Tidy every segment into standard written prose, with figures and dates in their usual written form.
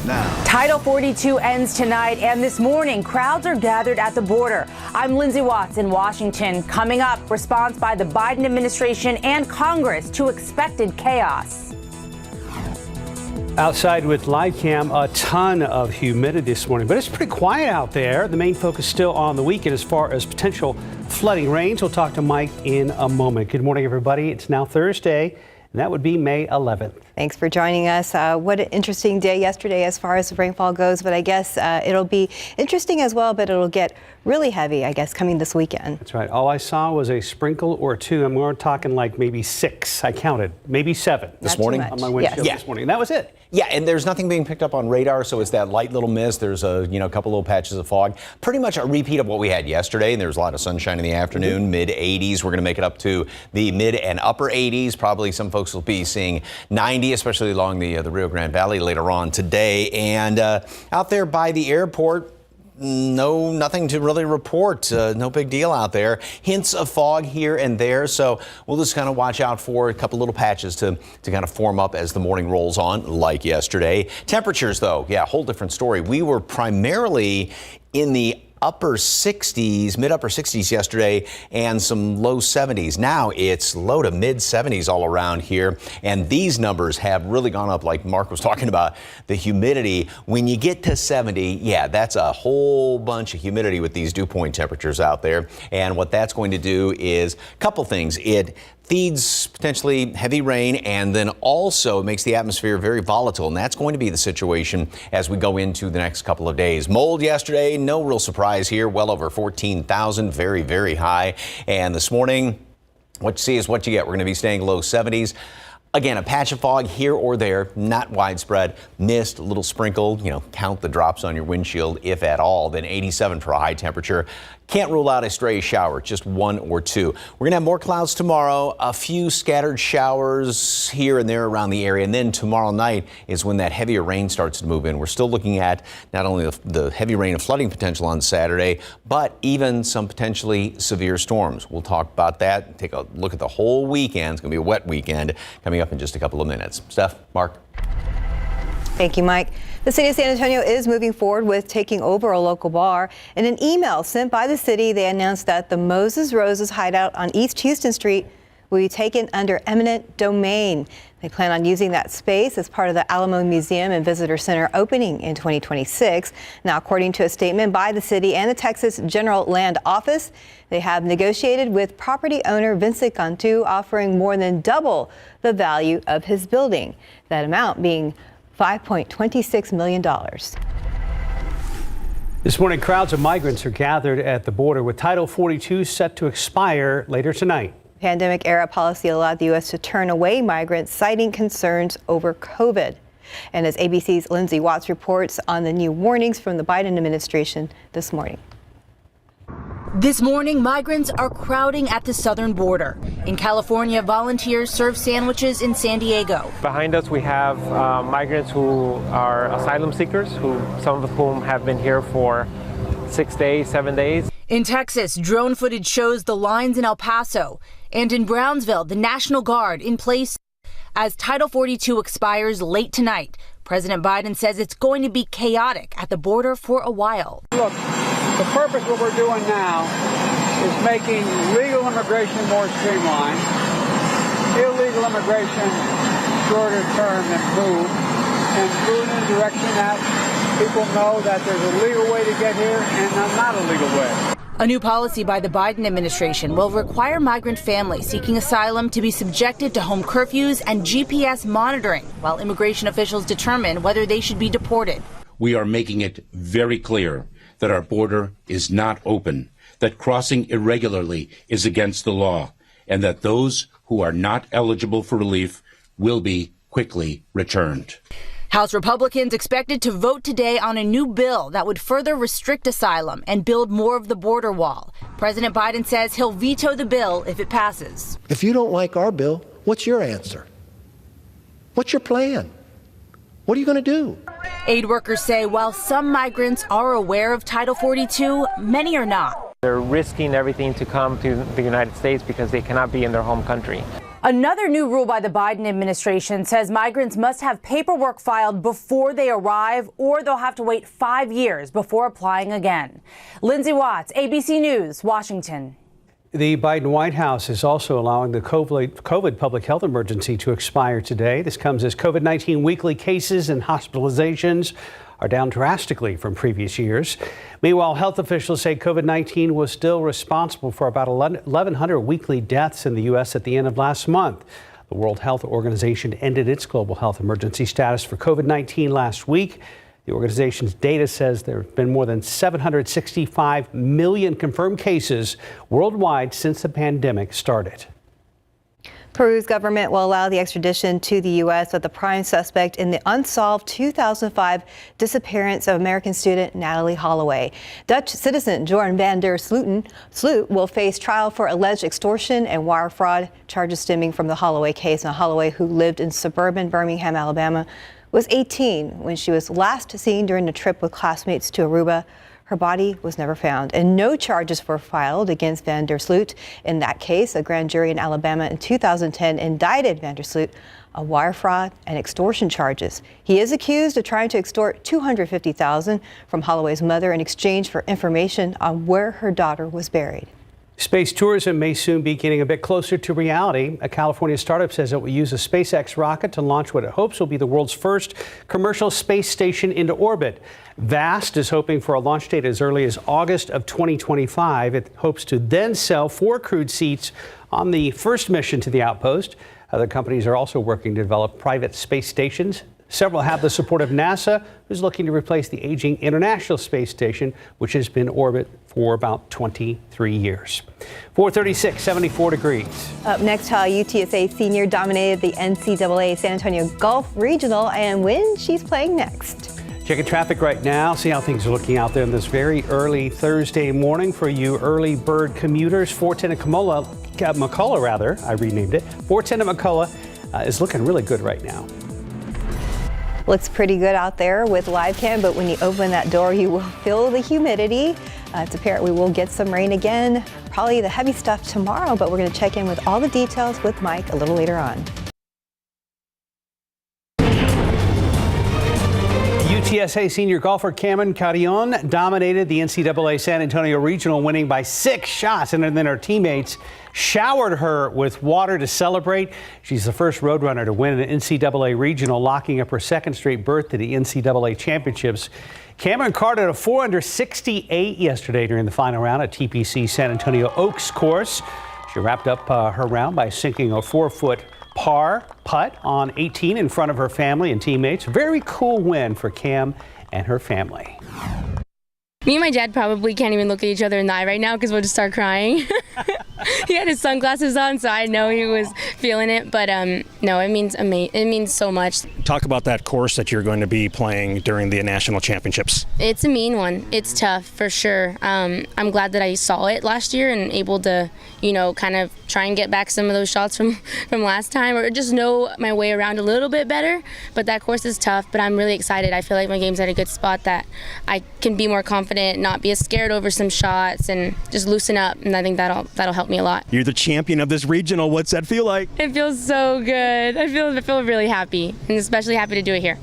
now. Title 42 ends tonight, and this morning, crowds are gathered at the border. I'm Lindsay Watts in Washington. Coming up, response by the Biden administration and Congress to expected chaos. Outside with live cam, a ton of humidity this morning, but it's pretty quiet out there. The main focus still on the weekend as far as potential flooding rains. We'll talk to Mike in a moment. Good morning, everybody. It's now Thursday, and that would be May 11th. Thanks for joining us. What an interesting day yesterday as far as the rainfall goes, but I guess it'll be interesting as well, but it'll get really heavy, I guess, coming this weekend. That's right. All I saw was a sprinkle or two, and we're talking like maybe 6. I counted, maybe 7 this morning on my windshield this morning. And that was it. Yeah, and there's nothing being picked up on radar, so it's that light little mist. There's a couple little patches of fog. Pretty much a repeat of what we had yesterday, and there was a lot of sunshine in the afternoon, mid-80s. We're going to make it up to the mid and upper 80s. Probably some folks will be seeing 90, especially along the Rio Grande Valley later on today. And out there by the airport, nothing to really report. No big deal out there. Hints of fog here and there. So we'll just kind of watch out for a couple little patches to kind of form up as the morning rolls on, like yesterday. Temperatures, though, yeah, whole different story. We were primarily in the upper 60s, mid-upper 60s yesterday, and some low 70s. Now it's low to mid 70s all around here, and these numbers have really gone up, like Mark was talking about, the humidity. When you get to 70, yeah, that's a whole bunch of humidity with these dew point temperatures out there, and what that's going to do is a couple things. It feeds potentially heavy rain, and then also makes the atmosphere very volatile, and that's going to be the situation as we go into the next couple of days. Mold yesterday, no real surprise here, well over 14,000, very, very high. And this morning, what you see is what you get. We're going to be staying low 70s. Again, a patch of fog here or there, not widespread. Mist, a little sprinkle, count the drops on your windshield, if at all. Then 87 for a high temperature. Can't rule out a stray shower, just 1 or 2. We're going to have more clouds tomorrow, a few scattered showers here and there around the area. And then tomorrow night is when that heavier rain starts to move in. We're still looking at not only the heavy rain and flooding potential on Saturday, but even some potentially severe storms. We'll talk about that, take a look at the whole weekend. It's going to be a wet weekend coming up in just a couple of minutes. Steph, Mark. Thank you, Mike. The city of San Antonio is moving forward with taking over a local bar. In an email sent by the city, they announced that the Moses Roses hideout on East Houston Street will be taken under eminent domain. They plan on using that space as part of the Alamo Museum and Visitor Center opening in 2026. Now, according to a statement by the city and the Texas General Land Office, they have negotiated with property owner Vincent Cantu, offering more than double the value of his building, that amount being $5.26 million. This morning, crowds of migrants are gathered at the border with Title 42 set to expire later tonight. Pandemic-era policy allowed the U.S. to turn away migrants, citing concerns over COVID. And as ABC's Lindsay Watts reports on the new warnings from the Biden administration this morning. This morning, migrants are crowding at the southern border. In California, volunteers serve sandwiches in San Diego. Behind us, we have migrants who are asylum seekers, some of whom have been here for 6 days, 7 days. In Texas, drone footage shows the lines in El Paso. And in Brownsville, the National Guard in place as Title 42 expires late tonight. President Biden says it's going to be chaotic at the border for a while. Look, the purpose of what we're doing now is making legal immigration more streamlined, illegal immigration shorter term improved, and moving in the direction that people know that there's a legal way to get here and a not a legal way. A new policy by the Biden administration will require migrant families seeking asylum to be subjected to home curfews and GPS monitoring while immigration officials determine whether they should be deported. We are making it very clear that our border is not open, that crossing irregularly is against the law, and that those who are not eligible for relief will be quickly returned. House Republicans expected to vote today on a new bill that would further restrict asylum and build more of the border wall. President Biden says he'll veto the bill if it passes. If you don't like our bill, what's your answer? What's your plan? What are you going to do? Aid workers say while some migrants are aware of Title 42, many are not. They're risking everything to come to the United States because they cannot be in their home country. Another new rule by the Biden administration says migrants must have paperwork filed before they arrive, or they'll have to wait 5 years before applying again. Lindsay Watts, ABC News, Washington. The Biden White House is also allowing the COVID public health emergency to expire today. This comes as COVID-19 weekly cases and hospitalizations are down drastically from previous years. Meanwhile, health officials say COVID-19 was still responsible for about 1,100 weekly deaths in the U.S. at the end of last month. The World Health Organization ended its global health emergency status for COVID-19 last week. The organization's data says there have been more than 765 million confirmed cases worldwide since the pandemic started. Peru's government will allow the extradition to the U.S. of the prime suspect in the unsolved 2005 disappearance of American student Natalie Holloway. Dutch citizen Jorn van der Sloot will face trial for alleged extortion and wire fraud, charges stemming from the Holloway case. Now, Holloway, who lived in suburban Birmingham, Alabama, was 18 when she was last seen during a trip with classmates to Aruba. Her body was never found, and no charges were filed against van der Sloot. In that case, a grand jury in Alabama in 2010 indicted van der Sloot of wire fraud and extortion charges. He is accused of trying to extort $250,000 from Holloway's mother in exchange for information on where her daughter was buried. Space tourism may soon be getting a bit closer to reality. A California startup says it will use a SpaceX rocket to launch what it hopes will be the world's first commercial space station into orbit. Vast is hoping for a launch date as early as August of 2025. It hopes to then sell 4 crewed seats on the first mission to the outpost. Other companies are also working to develop private space stations. Several have the support of NASA, who's looking to replace the aging International Space Station, which has been in orbit for about 23 years. 436, 74 degrees. Up next, how UTSA senior dominated the NCAA San Antonio Golf Regional and when she's playing next. Checking traffic right now, see how things are looking out there in this very early Thursday morning for you early bird commuters. 410 at McCullough, I renamed it. 410 at McCullough is looking really good right now. Looks pretty good out there with live cam, but when you open that door, you will feel the humidity. It's apparent we will get some rain again, probably the heavy stuff tomorrow, but we're going to check in with all the details with Mike a little later on. UTSA senior golfer Cameron Carrion dominated the NCAA San Antonio Regional, winning by 6 shots, and then her teammates showered her with water to celebrate. She's the first Roadrunner to win an NCAA Regional, locking up her second straight berth to the NCAA Championships. Cameron carded a 4 under 68 yesterday during the final round at TPC San Antonio Oaks course. She wrapped up her round by sinking a 4-foot par putt on 18 in front of her family and teammates. Very cool win for Cam and her family. Me and my dad probably can't even look at each other in the eye right now because we'll just start crying. He had his sunglasses on, so I know he was feeling it. But no, it means so much. Talk about that course that you're going to be playing during the national championships. It's a mean one. It's tough for sure. I'm glad that I saw it last year and able to, kind of try and get back some of those shots from last time, or just know my way around a little bit better. But that course is tough. But I'm really excited. I feel like my game's at a good spot that I can be more confident, not be as scared over some shots, and just loosen up. And I think that'll help me a lot. You're the champion of this regional. What's that feel like? It feels so good. I feel really happy, and especially happy to do it here.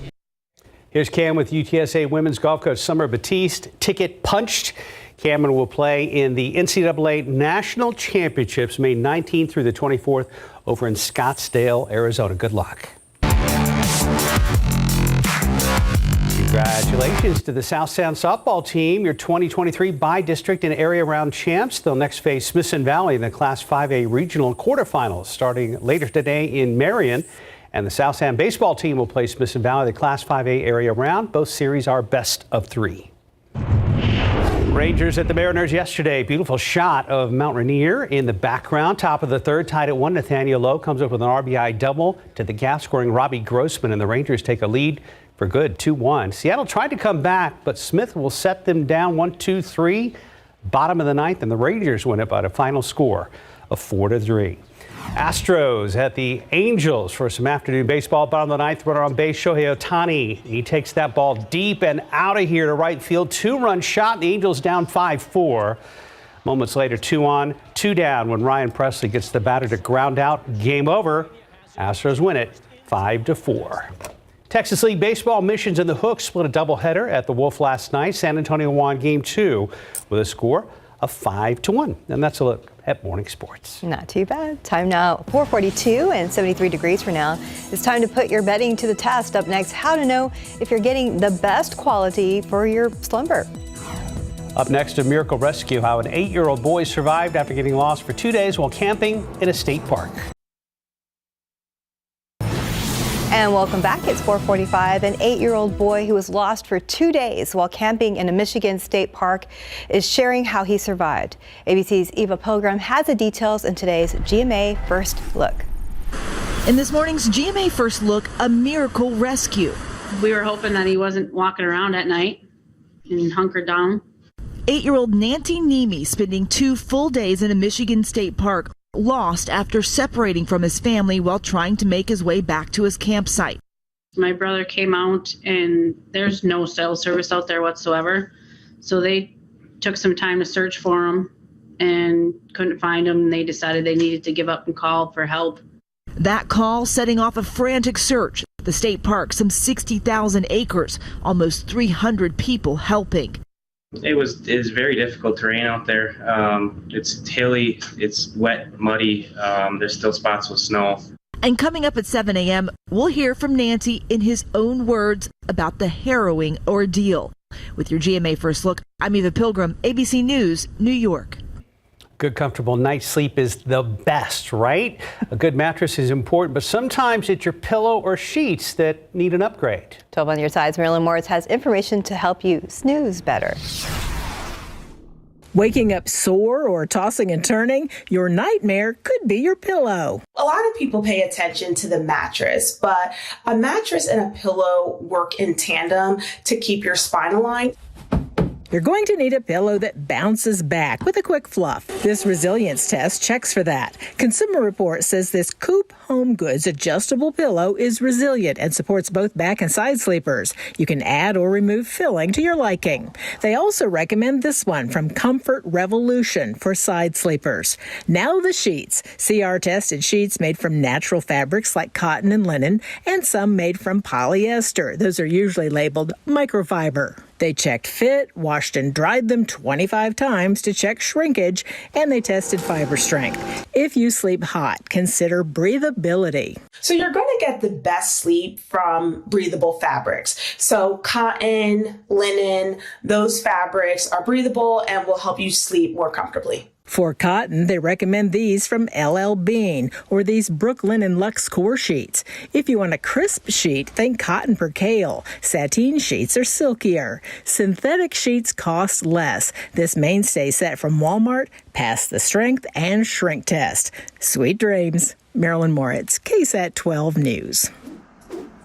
Here's Cam with UTSA women's golf coach Summer Batiste. Ticket punched. Cameron will play in the NCAA National Championships May 19th through the 24th over in Scottsdale, Arizona. Good luck. Congratulations to the South Sound softball team, your 2023 by-district and area-round champs. They'll next face Smithson Valley in the Class 5A regional quarterfinals starting later today in Marion. And the South Sound baseball team will play Smithson Valley the Class 5A area-round. Both series are best of 3. Rangers at the Mariners yesterday. Beautiful shot of Mount Rainier in the background. Top of the third, tied at 1. Nathaniel Lowe comes up with an RBI double to the gap, scoring Robbie Grossman, and the Rangers take a lead for good, 2-1. Seattle tried to come back, but Smith will set them down 1-2-3. Bottom of the ninth, and the Rangers win it by a final score of 4-3. Astros at the Angels for some afternoon baseball. Bottom of the ninth, runner on base, Shohei Ohtani. He takes that ball deep and out of here to right field. 2-run shot. The Angels down 5-4. Moments later, 2 on, 2 down when Ryan Presley gets the batter to ground out. Game over. Astros win it 5-4. Texas League Baseball, Missions and the Hooks split a doubleheader at the Wolf last night. San Antonio won Game 2 with a score of 5-1. And that's a look at morning sports. Not too bad. Time now, 4:42 and 73 degrees for now. It's time to put your bedding to the test. Up next, how to know if you're getting the best quality for your slumber. Up next, a miracle rescue, how an 8-year-old boy survived after getting lost for 2 days while camping in a state park. And welcome back. It's 4:45. An 8-year-old boy who was lost for 2 days while camping in a Michigan state park is sharing how he survived. ABC's Eva Pilgrim has the details in today's GMA First Look. In this morning's GMA First Look, a miracle rescue. We were hoping that he wasn't walking around at night and hunkered down. 8-year-old Nancy Nemi spending 2 full days in a Michigan state park, lost after separating from his family while trying to make his way back to his campsite. My brother came out and there's no cell service out there whatsoever. So they took some time to search for him and couldn't find him. They decided they needed to give up and call for help. That call setting off a frantic search. The state park, some 60,000 acres, almost 300 people helping. It was very difficult terrain out there. It's hilly, it's wet, muddy. There's still spots with snow. And coming up at 7 a.m., we'll hear from Nancy in his own words about the harrowing ordeal. With your GMA First Look, I'm Eva Pilgrim, ABC News, New York. Good, comfortable night's sleep is the best, right? A good mattress is important, but sometimes it's your pillow or sheets that need an upgrade. 12 on your sides, Marilyn Moritz has information to help you snooze better. Waking up sore or tossing and turning, your nightmare could be your pillow. A lot of people pay attention to the mattress, but a mattress and a pillow work in tandem to keep your spine aligned. You're going to need a pillow that bounces back with a quick fluff. This resilience test checks for that. Consumer Report says this Coop Home Goods adjustable pillow is resilient and supports both back and side sleepers. You can add or remove filling to your liking. They also recommend this one from Comfort Revolution for side sleepers. Now the sheets. CR tested sheets made from natural fabrics like cotton and linen, and some made from polyester. Those are usually labeled microfiber. They checked fit, washed and dried them 25 times to check shrinkage, and they tested fiber strength. If you sleep hot, consider breathability. So you're going to get the best sleep from breathable fabrics. So cotton, linen, those fabrics are breathable and will help you sleep more comfortably. For cotton, they recommend these from LL Bean or these Brooklyn and Luxe Core sheets. If you want a crisp sheet, think cotton percale. Sateen sheets are silkier. Synthetic sheets cost less. This mainstay set from Walmart passed the strength and shrink test. Sweet dreams. Marilyn Moritz, KSAT 12 News.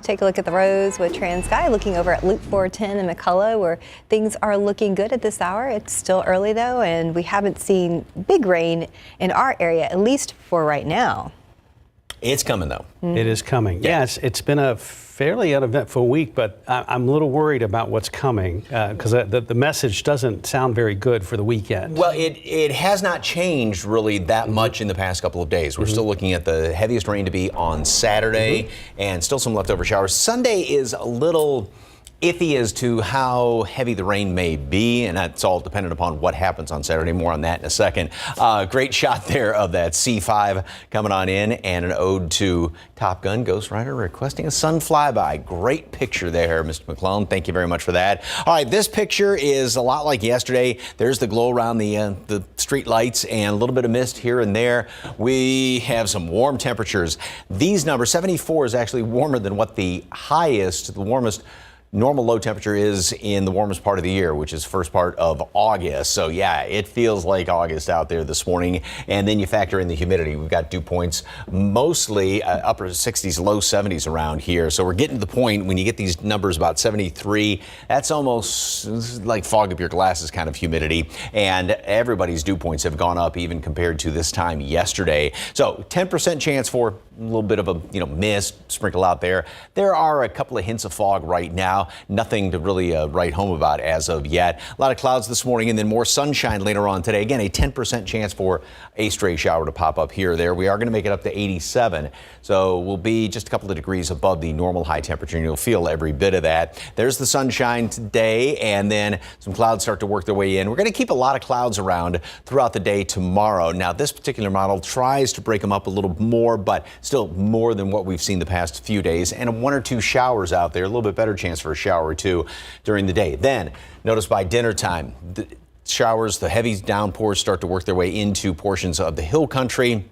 Take a look at the roads with TransSky, looking over at Loop 410 in McCullough, where things are looking good at this hour. It's still early, though, and we haven't seen big rain in our area, at least for right now. It's coming, though. It is coming. Yes, it's been a fairly uneventful week, but I'm a little worried about what's coming because the message doesn't sound very good for the weekend. Well, it has not changed really that much in the past couple of days. We're still looking at the heaviest rain to be on Saturday and still some leftover showers. Sunday is a little iffy as to how heavy the rain may be, and that's all dependent upon what happens on Saturday. More on that in a second. Great shot there of that C5 coming on in, and an ode to Top Gun Ghost Rider requesting a sun flyby. Great picture there, Mr. McClellan. Thank you very much for that. All right, this picture is a lot like yesterday. There's the glow around the street lights and a little bit of mist here and there. We have some warm temperatures. These numbers, 74 is actually warmer than what the warmest normal low temperature is in the warmest part of the year, which is first part of August. So yeah, it feels like August out there this morning. And then you factor in the humidity. We've got dew points mostly upper 60s, low 70s around here. So we're getting to the point when you get these numbers about 73, that's almost like fog up your glasses kind of humidity. And everybody's dew points have gone up even compared to this time yesterday. So 10% chance for little bit of a mist sprinkle out there. There are a couple of hints of fog right now. Nothing to really write home about as of yet. A lot of clouds this morning and then more sunshine later on today. Again, a 10% chance for a stray shower to pop up here or there. We are going to make it up to 87. So we'll be just a couple of degrees above the normal high temperature, and you'll feel every bit of that. There's the sunshine today, and then some clouds start to work their way in. We're going to keep a lot of clouds around throughout the day tomorrow. Now, this particular model tries to break them up a little more, but still more than what we've seen the past few days, and 1 or 2 showers out there, a little bit better chance for a shower or two during the day. Then, notice by dinner time, the showers, the heavy downpours start to work their way into portions of the hill country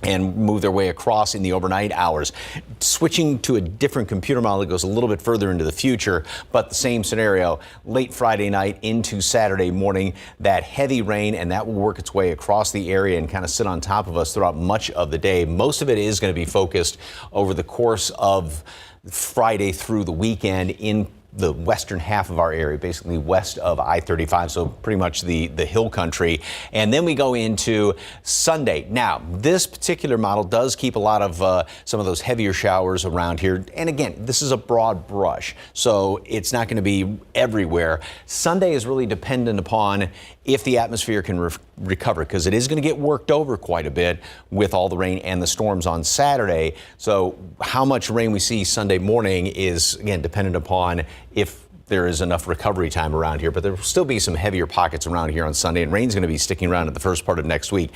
and move their way across in the overnight hours. Switching to a different computer model that goes a little bit further into the future, but the same scenario, late Friday night into Saturday morning, that heavy rain, and that will work its way across the area and kind of sit on top of us throughout much of the day. Most of it is going to be focused over the course of Friday through the weekend in the western half of our area, basically west of I-35, so pretty much the hill country. And then we go into Sunday. Now, this particular model does keep a lot of some of those heavier showers around here. And again, this is a broad brush, so it's not going to be everywhere. Sunday is really dependent upon if the atmosphere can recover, because it is going to get worked over quite a bit with all the rain and the storms on Saturday. So how much rain we see Sunday morning is, again, dependent upon if there is enough recovery time around here, but there will still be some heavier pockets around here on Sunday, and rain's going to be sticking around at the first part of next week.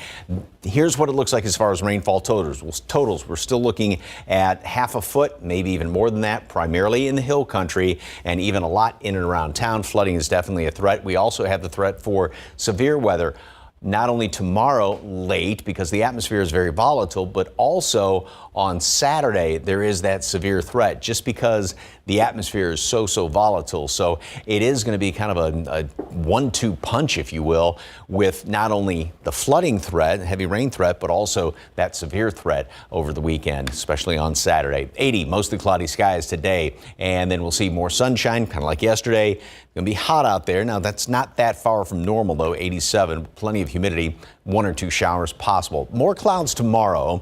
Here's what it looks like as far as rainfall totals. We're still looking at half a foot, maybe even more than that, primarily in the hill country, and even a lot in and around town. Flooding is definitely a threat. We also have the threat for severe weather, not only tomorrow late because the atmosphere is very volatile, but also on Saturday there is that severe threat just because the atmosphere is so volatile. So it is going to be kind of a 1-2 punch, if you will, with not only the flooding threat, heavy rain threat, but also that severe threat over the weekend, especially on Saturday. 80, mostly cloudy skies today, and then we'll see more sunshine, kind of like yesterday. It's going to be hot out there. Now, that's not that far from normal, though, 87, plenty of humidity, 1 or 2 showers possible. More clouds tomorrow,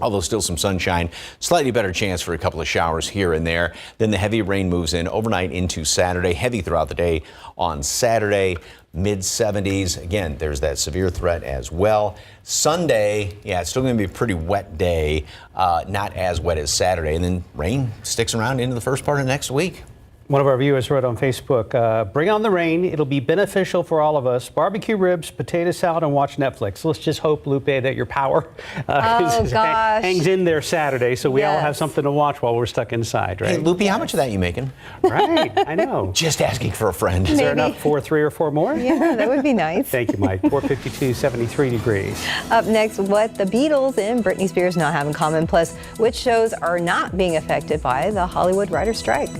although still some sunshine, slightly better chance for a couple of showers here and there. Then the heavy rain moves in overnight into Saturday, heavy throughout the day on Saturday, mid-70s. Again, there's that severe threat as well. Sunday, yeah, it's still going to be a pretty wet day, not as wet as Saturday. And then rain sticks around into the first part of next week. One of our viewers wrote on Facebook, bring on the rain. It'll be beneficial for all of us. Barbecue ribs, potato salad, and watch Netflix. Let's just hope, Lupe, that your power hangs in there Saturday so we all have something to watch while we're stuck inside, right? Hey, Lupe, how much of that are you making? Right, I know. Just asking for a friend. Is there enough for 3 or 4 more? Yeah, that would be nice. Thank you, Mike. 452, 73 degrees. Up next, what the Beatles and Britney Spears now have in common, plus which shows are not being affected by the Hollywood writers' strike.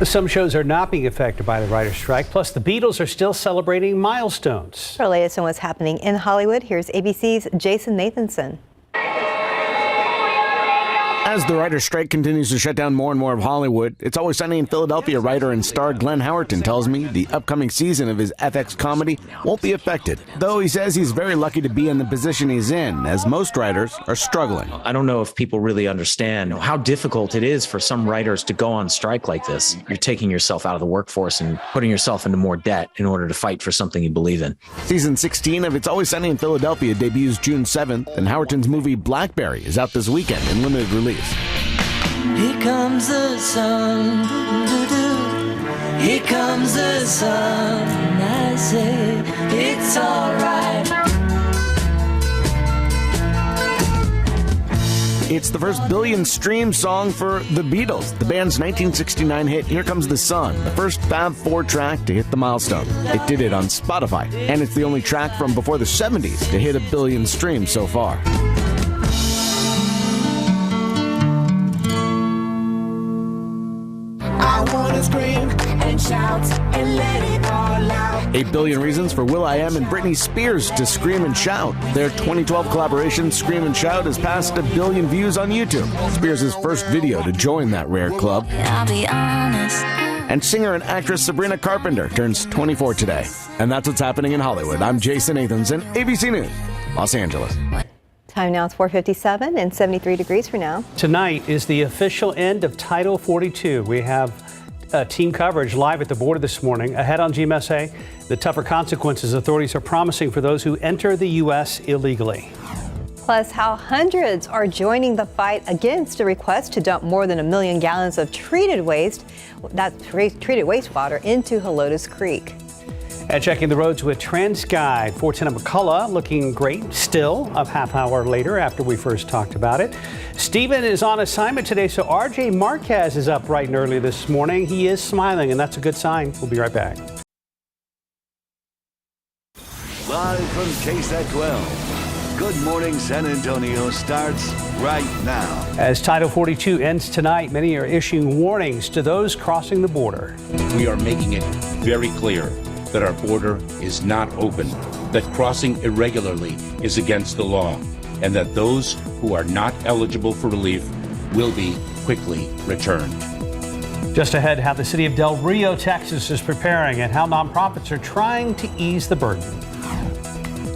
Some shows are not being affected by the writer's strike, plus the Beatles are still celebrating milestones. For the latest on what's happening in Hollywood, here's ABC's Jason Nathanson. As the writer's strike continues to shut down more and more of Hollywood, It's Always Sunny in Philadelphia writer and star Glenn Howerton tells me the upcoming season of his FX comedy won't be affected, though he says he's very lucky to be in the position he's in, as most writers are struggling. I don't know if people really understand how difficult it is for some writers to go on strike like this. You're taking yourself out of the workforce and putting yourself into more debt in order to fight for something you believe in. Season 16 of It's Always Sunny in Philadelphia debuts June 7th, and Howerton's movie Blackberry is out this weekend in limited release. Here comes the sun, here comes the sun, I say it's alright. It's the first billion-stream song for The Beatles, the band's 1969 hit Here Comes the Sun, the first Fab Four track to hit the milestone. It did it on Spotify, and it's the only track from before the 70s to hit 1 billion streams so far. I wanna scream and shout and let it all out. 8 billion reasons for will.i.am and Britney Spears to scream and shout. Their 2012 collaboration, Scream and Shout, has passed 1 billion views on YouTube. Spears' first video to join that rare club. I'll be honest. And singer and actress Sabrina Carpenter turns 24 today. And that's what's happening in Hollywood. I'm Jason Nathanson, ABC News, Los Angeles. Time now is 4:57 and 73 degrees for now. Tonight is the official end of Title 42. We have team coverage live at the border this morning. Ahead on GMSA, the tougher consequences authorities are promising for those who enter the U.S. illegally. Plus, how hundreds are joining the fight against a request to dump more than 1 million gallons of treated wastewater into Helotes Creek. And checking the roads with TransGuide. 410 at McCullough looking great still a half hour later after we first talked about it. Stephen is on assignment today, so RJ Marquez is up bright and early this morning. He is smiling, and that's a good sign. We'll be right back. Live from KSAT 12. Good Morning San Antonio starts right now. As Title 42 ends tonight, many are issuing warnings to those crossing the border. We are making it very clear that our border is not open, that crossing irregularly is against the law, and that those who are not eligible for relief will be quickly returned. Just ahead, how the city of Del Rio, Texas is preparing and how nonprofits are trying to ease the burden.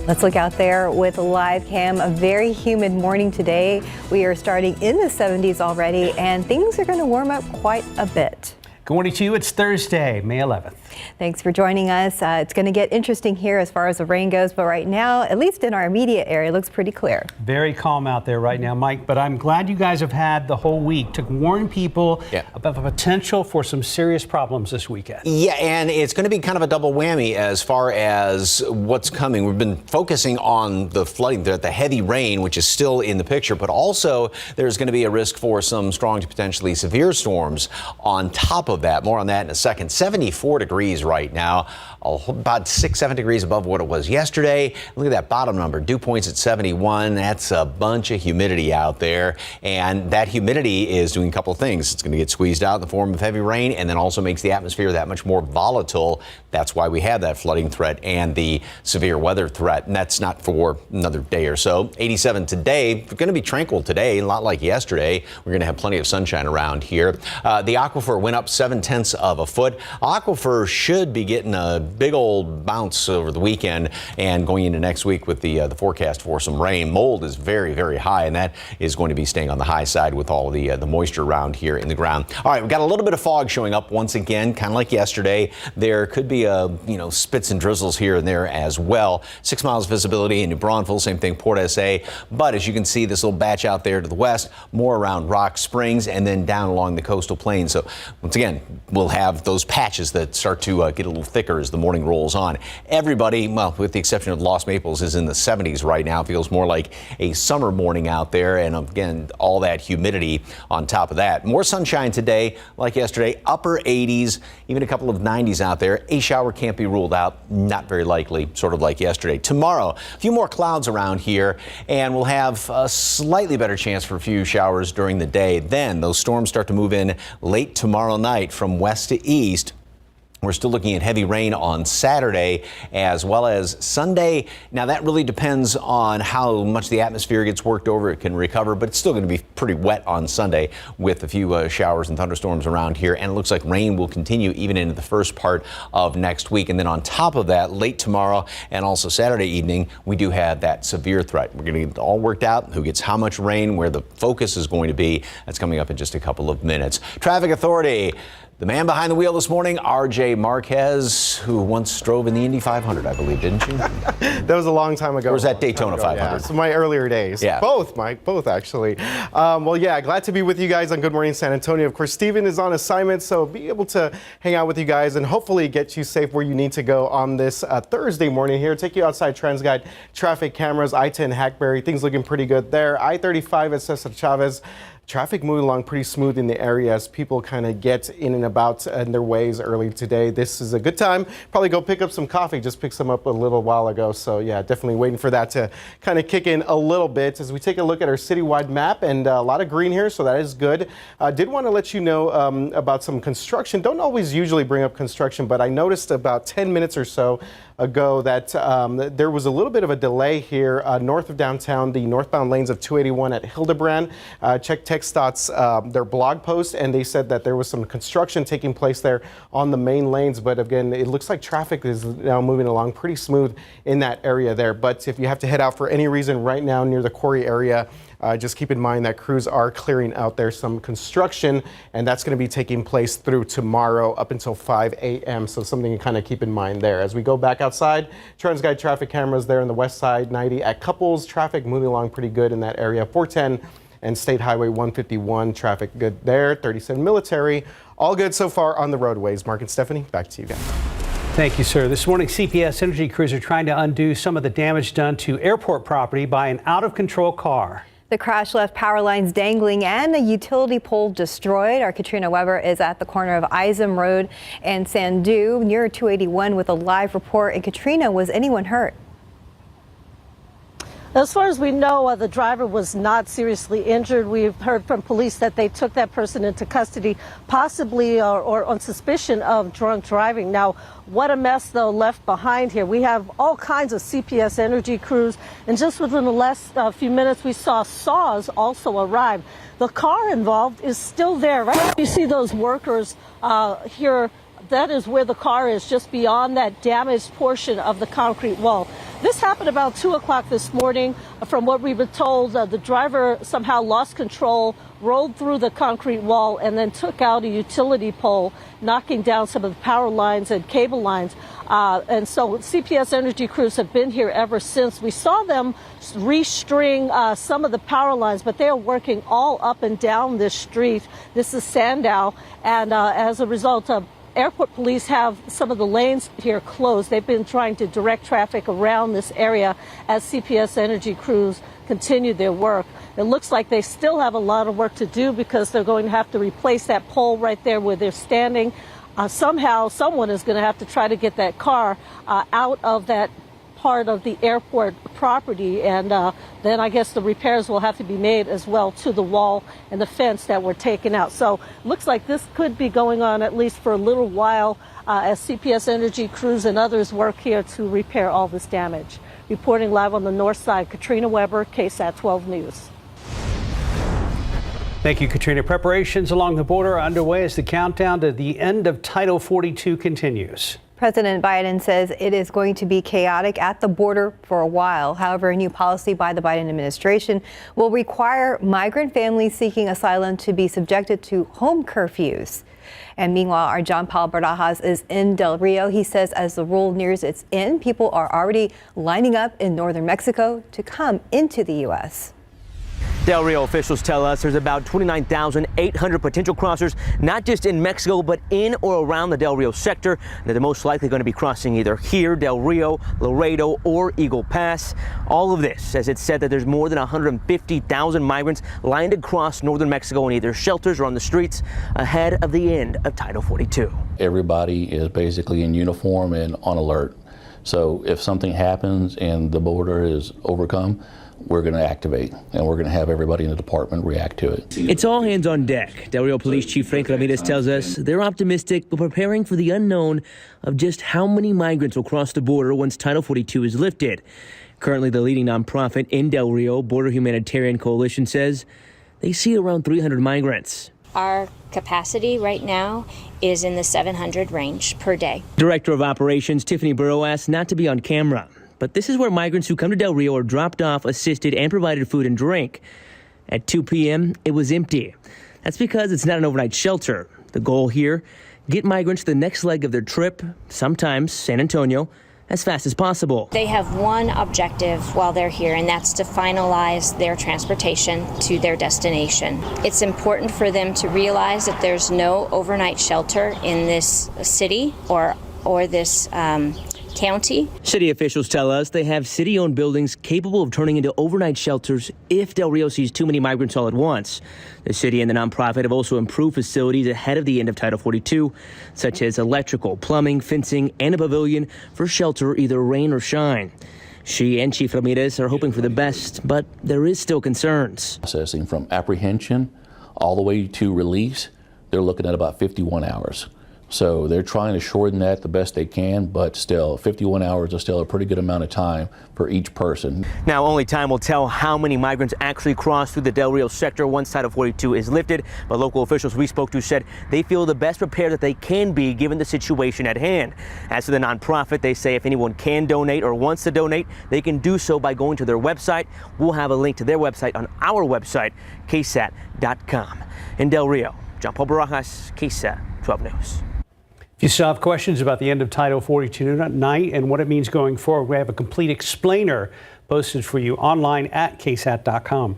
Let's look out there with a live cam. A very humid morning today. We are starting in the 70s already, and things are going to warm up quite a bit. Good morning to you. It's Thursday, May 11th. Thanks for joining us. It's going to get interesting here as far as the rain goes, but right now, at least in our immediate area, it looks pretty clear. Very calm out there right now, Mike, but I'm glad you guys have had the whole week to warn people about the potential for some serious problems this weekend. Yeah, and it's going to be kind of a double whammy as far as what's coming. We've been focusing on the flooding, the heavy rain, which is still in the picture, but also there's going to be a risk for some strong to potentially severe storms on top of that. More on that in a second. 74 degrees right now, about 6-7 degrees above what it was yesterday. Look at that bottom number, dew points at 71. That's a bunch of humidity out there, and that humidity is doing a couple of things. It's going to get squeezed out in the form of heavy rain, and then also makes the atmosphere that much more volatile. That's why we have that flooding threat and the severe weather threat, and that's not for another day or so. 87 today. We're going to be tranquil today, a lot like yesterday. We're going to have plenty of sunshine around here. The aquifer went up 0.7 of a foot. Aquifer should be getting a big old bounce over the weekend and going into next week with the forecast for some rain. Mold is very, very high, and that is going to be staying on the high side with all the moisture around here in the ground. All right, we've got a little bit of fog showing up once again, kind of like yesterday. There could be spits and drizzles here and there as well. 6 miles visibility in New Braunfels, same thing, Port SA. But as you can see, this little batch out there to the west, more around Rock Springs and then down along the coastal plain. So once again, we'll have those patches that start to get a little thicker as the morning rolls on. Everybody, well, with the exception of Los Maples, is in the 70s right now. Feels more like a summer morning out there. And again, all that humidity on top of that. More sunshine today, like yesterday, upper 80s, even a couple of 90s out there. A shower can't be ruled out. Not very likely, sort of like yesterday. Tomorrow, a few more clouds around here, and we'll have a slightly better chance for a few showers during the day. Then those storms start to move in late tomorrow night from west to east. We're still looking at heavy rain on Saturday as well as Sunday. Now, that really depends on how much the atmosphere gets worked over. It can recover, but it's still going to be pretty wet on Sunday with a few showers and thunderstorms around here. And it looks like rain will continue even into the first part of next week. And then on top of that, late tomorrow and also Saturday evening, we do have that severe threat. We're going to get it all worked out, who gets how much rain, where the focus is going to be. That's coming up in just a couple of minutes. Traffic Authority. The man behind the wheel this morning, RJ Marquez, who once drove in the Indy 500, I believe, didn't you? That was a long time ago. Or was that Daytona 500? Yeah, so my earlier days. Yeah. Both, Mike, both actually. Well, yeah, glad to be with you guys on Good Morning San Antonio. Of course, Steven is on assignment, so be able to hang out with you guys and hopefully get you safe where you need to go on this Thursday morning here. Take you outside TransGuide traffic cameras, I-10 Hackberry, things looking pretty good there. I-35 at Cesar Chavez. Traffic moving along pretty smooth in the area as people kind of get in and about in their ways early today. This is a good time. Probably go pick up some coffee. Just picked some up a little while ago. So yeah, definitely waiting for that to kind of kick in a little bit as we take a look at our citywide map, and a lot of green here, so that is good. Did want to let you know about some construction. Don't always usually bring up construction, but I noticed about 10 minutes or so ago that there was a little bit of a delay here north of downtown, the northbound lanes of 281 at Hildebrand. Check TxDOT's their blog post, and they said that there was some construction taking place there on the main lanes. But again, it looks like traffic is now moving along pretty smooth in that area there. But if you have to head out for any reason right now near the quarry area, just keep in mind that crews are clearing out there some construction, and that's going to be taking place through tomorrow up until 5 a.m. So something to kind of keep in mind there. As we go back outside, TransGuide traffic cameras there on the west side, 90 at Couples, traffic moving along pretty good in that area. 410 and State Highway 151, traffic good there. 37 Military, all good so far on the roadways. Mark and Stephanie, back to you guys. Thank you, sir. This morning, CPS Energy crews are trying to undo some of the damage done to airport property by an out-of-control car. The crash left power lines dangling and a utility pole destroyed. Our Katrina Weber is at the corner of Isom Road and Sandu near 281 with a live report. And Katrina, was anyone hurt? As far as we know, the driver was not seriously injured. We've heard from police that they took that person into custody, possibly or on suspicion of drunk driving. Now, what a mess, though, left behind here. We have all kinds of CPS Energy crews, and just within the last few minutes, we saw saws also arrive. The car involved is still there, right? You see those workers here. That is where the car is, just beyond that damaged portion of the concrete wall. This happened about 2 o'clock this morning. From what we were told, the driver somehow lost control, rolled through the concrete wall, and then took out a utility pole, knocking down some of the power lines and cable lines. And so CPS Energy crews have been here ever since. We saw them restring some of the power lines, but they are working all up and down this street. This is Sandow, and as a result of airport police have some of the lanes here closed. They've been trying to direct traffic around this area as CPS Energy crews continue their work. It looks like they still have a lot of work to do because they're going to have to replace that pole right there where they're standing. Somehow, someone is going to have to try to get that car out of that part of the airport property, and then I guess the repairs will have to be made as well to the wall and the fence that were taken out. So looks like this could be going on at least for a little while as CPS Energy crews and others work here to repair all this damage. Reporting live on the north side, Katrina Weber, KSAT 12 News. Thank you, Katrina. Preparations along the border are underway as the countdown to the end of Title 42 continues. President Biden says it is going to be chaotic at the border for a while. However, a new policy by the Biden administration will require migrant families seeking asylum to be subjected to home curfews. And meanwhile, our John Paul Barajas is in Del Rio. He says as the rule nears its end, people are already lining up in northern Mexico to come into the U.S. Del Rio officials tell us there's about 29,800 potential crossers, not just in Mexico, but in or around the Del Rio sector. They're most likely going to be crossing either here, Del Rio, Laredo, or Eagle Pass. All of this, as it's said that there's more than 150,000 migrants lined across northern Mexico in either shelters or on the streets ahead of the end of Title 42. Everybody is basically in uniform and on alert. So if something happens and the border is overcome, we're going to activate, and we're going to have everybody in the department react to it. It's all hands on deck. Del Rio Police Chief Frank Ramirez tells us they're optimistic but preparing for the unknown of just how many migrants will cross the border once Title 42 is lifted. Currently, the leading nonprofit in Del Rio, Border Humanitarian Coalition, says they see around 300 migrants. Our capacity right now is in the 700 range per day. Director of Operations Tiffany Burrow asked not to be on camera. But this is where migrants who come to Del Rio are dropped off, assisted, and provided food and drink. At 2 p.m., it was empty. That's because it's not an overnight shelter. The goal here, get migrants to the next leg of their trip, sometimes San Antonio, as fast as possible. They have one objective while they're here, and that's to finalize their transportation to their destination. It's important for them to realize that there's no overnight shelter in this city or this county. City officials tell us they have city-owned buildings capable of turning into overnight shelters if Del Rio sees too many migrants all at once. The city and the nonprofit have also improved facilities ahead of the end of Title 42, such as electrical, plumbing, fencing, and a pavilion for shelter either rain or shine. She and Chief Ramirez are hoping for the best, but there is still concerns. Processing from apprehension all the way to release, they're looking at about 51 hours. So they're trying to shorten that the best they can, but still, 51 hours is still a pretty good amount of time for each person. Now, only time will tell how many migrants actually cross through the Del Rio sector once Title 42 is lifted. But local officials we spoke to said they feel the best prepared that they can be given the situation at hand. As for the nonprofit, they say if anyone can donate or wants to donate, they can do so by going to their website. We'll have a link to their website on our website, KSAT.com. In Del Rio, John Paul Barajas, KSAT 12 News. If you still have questions about the end of Title 42 tonight and what it means going forward, we have a complete explainer posted for you online at KSAT.com.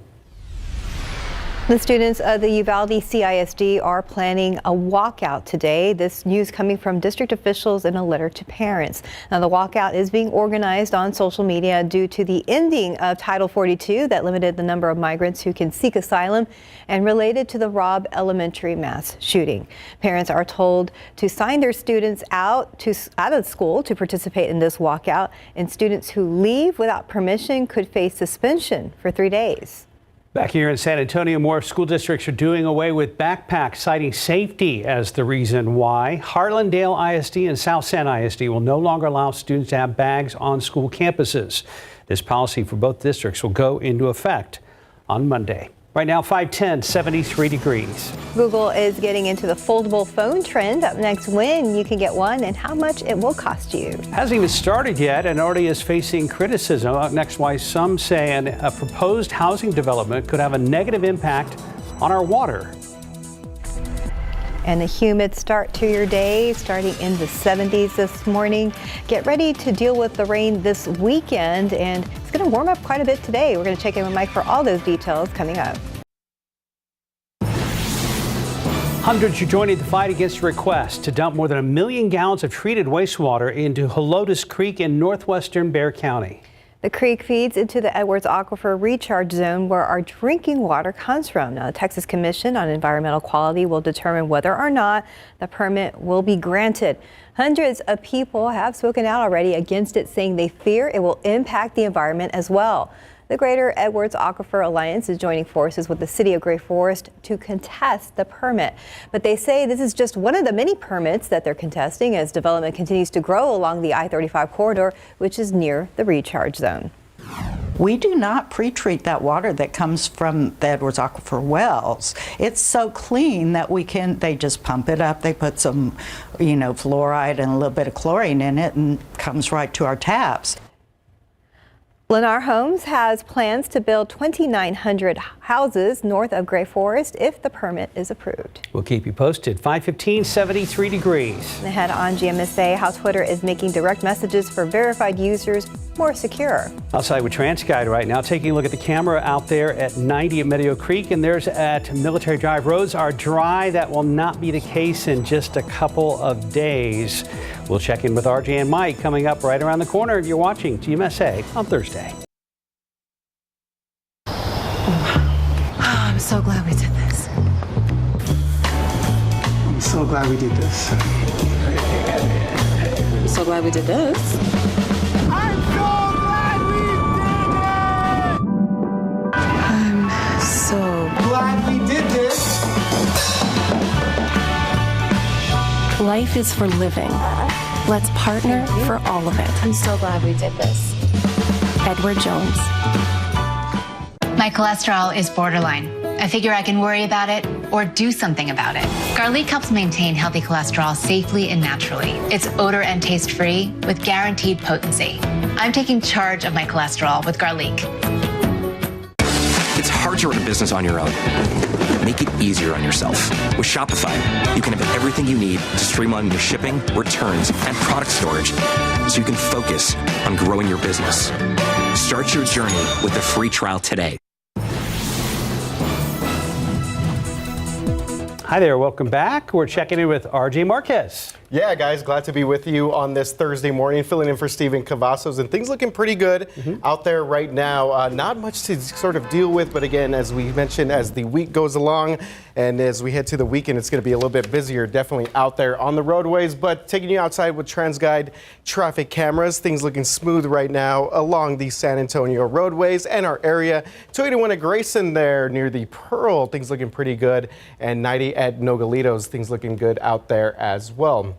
The students of the Uvalde CISD are planning a walkout today. This news coming from district officials in a letter to parents. Now, the walkout is being organized on social media due to the ending of Title 42 that limited the number of migrants who can seek asylum and related to the Robb Elementary mass shooting. Parents are told to sign their students out of school to participate in this walkout, and students who leave without permission could face suspension for 3 days. Back here in San Antonio, more school districts are doing away with backpacks, citing safety as the reason why. Harlandale ISD and South San ISD will no longer allow students to have bags on school campuses. This policy for both districts will go into effect on Monday. Right now, 5:10, 73 degrees. Google is getting into the foldable phone trend. Up next, when you can get one and how much it will cost you. Hasn't even started yet and already is facing criticism. Up next, why some say a proposed housing development could have a negative impact on our water. And a humid start to your day, starting in the 70s this morning. Get ready to deal with the rain this weekend, and it's going to warm up quite a bit today. We're going to check in with Mike for all those details coming up. Hundreds are joining the fight against a request to dump more than 1 million gallons of treated wastewater into Helotes Creek in northwestern Bexar County. The creek feeds into the Edwards Aquifer recharge zone where our drinking water comes from. Now, the Texas Commission on Environmental Quality will determine whether or not the permit will be granted. Hundreds of people have spoken out already against it, saying they fear it will impact the environment as well. The Greater Edwards Aquifer Alliance is joining forces with the city of Gray Forest to contest the permit. But they say this is just one of the many permits that they're contesting as development continues to grow along the I-35 corridor, which is near the recharge zone. We do not pre-treat that water that comes from the Edwards Aquifer wells. It's so clean that they just pump it up. They put some, fluoride and a little bit of chlorine in it and it comes right to our taps. Lennar Homes has plans to build 2,900 houses north of Gray Forest if the permit is approved. We'll keep you posted. 5:15, 73 degrees. Ahead on GMSA, how Twitter is making direct messages for verified users more secure. Outside with TransGuide right now, taking a look at the camera out there at 90 at Meadow Creek, and there's at Military Drive. Roads are dry. That will not be the case in just a couple of days. We'll check in with RJ and Mike coming up right around the corner. You're watching GMSA on Thursday. I'm so glad we did this. I'm so glad we did this. I'm so glad we did this. I'm so glad we did it! I'm so glad we did this. Life is for living. Let's partner for all of it. I'm so glad we did this. Edward Jones. My cholesterol is borderline. I figure I can worry about it or do something about it. Garlic helps maintain healthy cholesterol safely and naturally. It's odor and taste free with guaranteed potency. I'm taking charge of my cholesterol with Garlic. It's hard to run a business on your own. Make it easier on yourself. With Shopify, you can have everything you need to streamline your shipping, returns, and product storage so you can focus on growing your business. Start your journey with a free trial today. Hi there, welcome back. We're checking in with RJ Marquez. Yeah, guys, glad to be with you on this Thursday morning, filling in for Steven Cavazos, and things looking pretty good out there right now. Not much to sort of deal with, but again, as we mentioned, as the week goes along And as we head to the weekend, it's going to be a little bit busier, definitely out there on the roadways. But taking you outside with TransGuide traffic cameras, things looking smooth right now along the San Antonio roadways and our area. 281 at Grayson there near the Pearl, things looking pretty good. And 90 at Nogalitos, things looking good out there as well.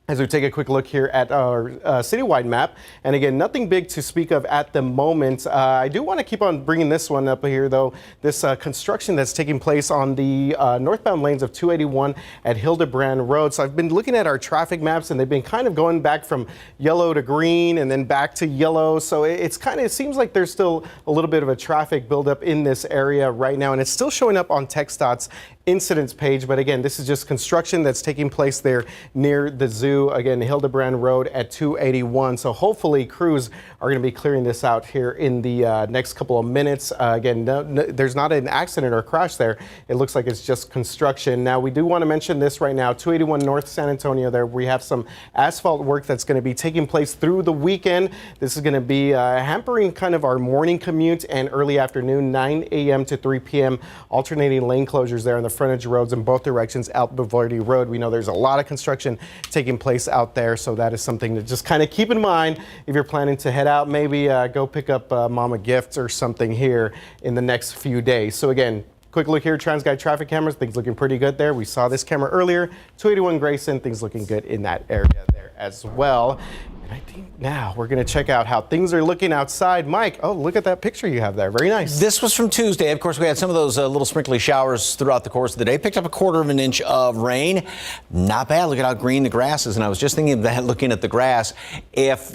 As we take a quick look here at our citywide map, and again, nothing big to speak of at the moment. I do want to keep on bringing this one up here, though. This construction that's taking place on the northbound lanes of 281 at Hildebrand Road. So I've been looking at our traffic maps, and they've been kind of going back from yellow to green and then back to yellow. So it seems like there's still a little bit of a traffic buildup in this area right now, and it's still showing up on TxDOT's incidents page. But again, this is just construction that's taking place there near the zoo. Again, Hildebrand Road at 281. So hopefully crews are going to be clearing this out here in the next couple of minutes. Again, there's not an accident or crash there. It looks like it's just construction. Now, we do want to mention this right now. 281 North San Antonio there. We have some asphalt work that's going to be taking place through the weekend. This is going to be hampering kind of our morning commute and early afternoon, 9 a.m. to 3 p.m. Alternating lane closures there on the frontage roads in both directions out Bavardi Road. We know there's a lot of construction taking place out there, so that is something to just kind of keep in mind if you're planning to head out, maybe go pick up mom a gift or something here in the next few days. So again, quick look here, TransGuide traffic cameras, things looking pretty good there. We saw this camera earlier, 281 Grayson, things looking good in that area there as well. And I think now we're going to check out how things are looking outside. Mike, oh, look at that picture you have there. Very nice. This was from Tuesday. Of course, we had some of those little sprinkly showers throughout the course of the day. Picked up 1/4 of an inch of rain. Not bad. Look at how green the grass is. And I was just thinking of that, looking at the grass. If,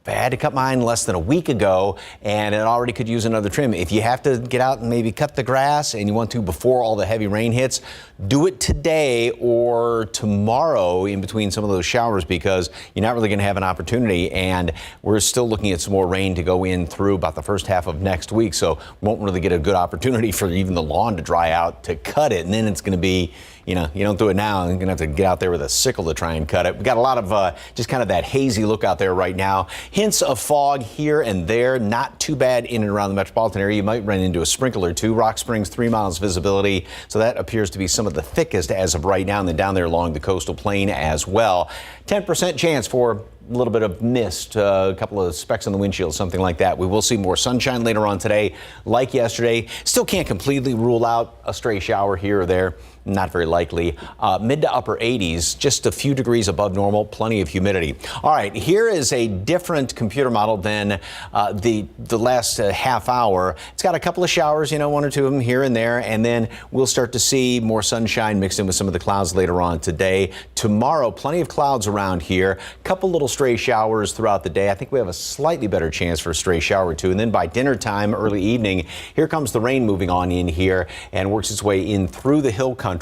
I had to cut mine less than a week ago, and it already could use another trim. If you have to get out and maybe cut the grass and you want to before all the heavy rain hits, do it today or tomorrow in between some of those showers, because you're not really going to have an opportunity. And we're still looking at some more rain to go in through about the first half of next week. So won't really get a good opportunity for even the lawn to dry out to cut it. And then it's going to be, you don't do it now, you're going to have to get out there with a sickle to try and cut it. We've got a lot of just kind of that hazy look out there right now. Hints of fog here and there, not too bad in and around the metropolitan area. You might run into a sprinkle or two. Rock Springs, 3 miles visibility. So that appears to be some of the thickest as of right now, and then down there along the coastal plain as well. 10% chance for a little bit of mist, a couple of specks on the windshield, something like that. We will see more sunshine later on today, like yesterday. Still can't completely rule out a stray shower here or there. Not very likely. Mid to upper 80s, just a few degrees above normal, plenty of humidity. All right, here is a different computer model than the last half hour. It's got a couple of showers, 1 or 2 of them here and there, and then we'll start to see more sunshine mixed in with some of the clouds later on today. Tomorrow, plenty of clouds around here, couple little stray showers throughout the day. I think we have a slightly better chance for a stray shower or two, and then by dinner time, early evening, here comes the rain moving on in here and works its way in through the hill country.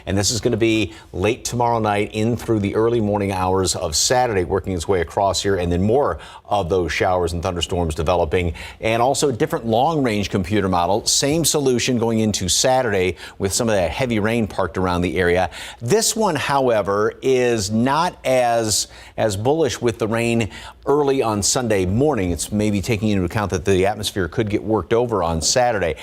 And this is going to be late tomorrow night in through the early morning hours of Saturday, working its way across here, and then more of those showers and thunderstorms developing. And also a different long-range computer model, same solution going into Saturday with some of that heavy rain parked around the area. This one, however, is not as bullish with the rain early on Sunday morning. It's maybe taking into account that the atmosphere could get worked over on Saturday.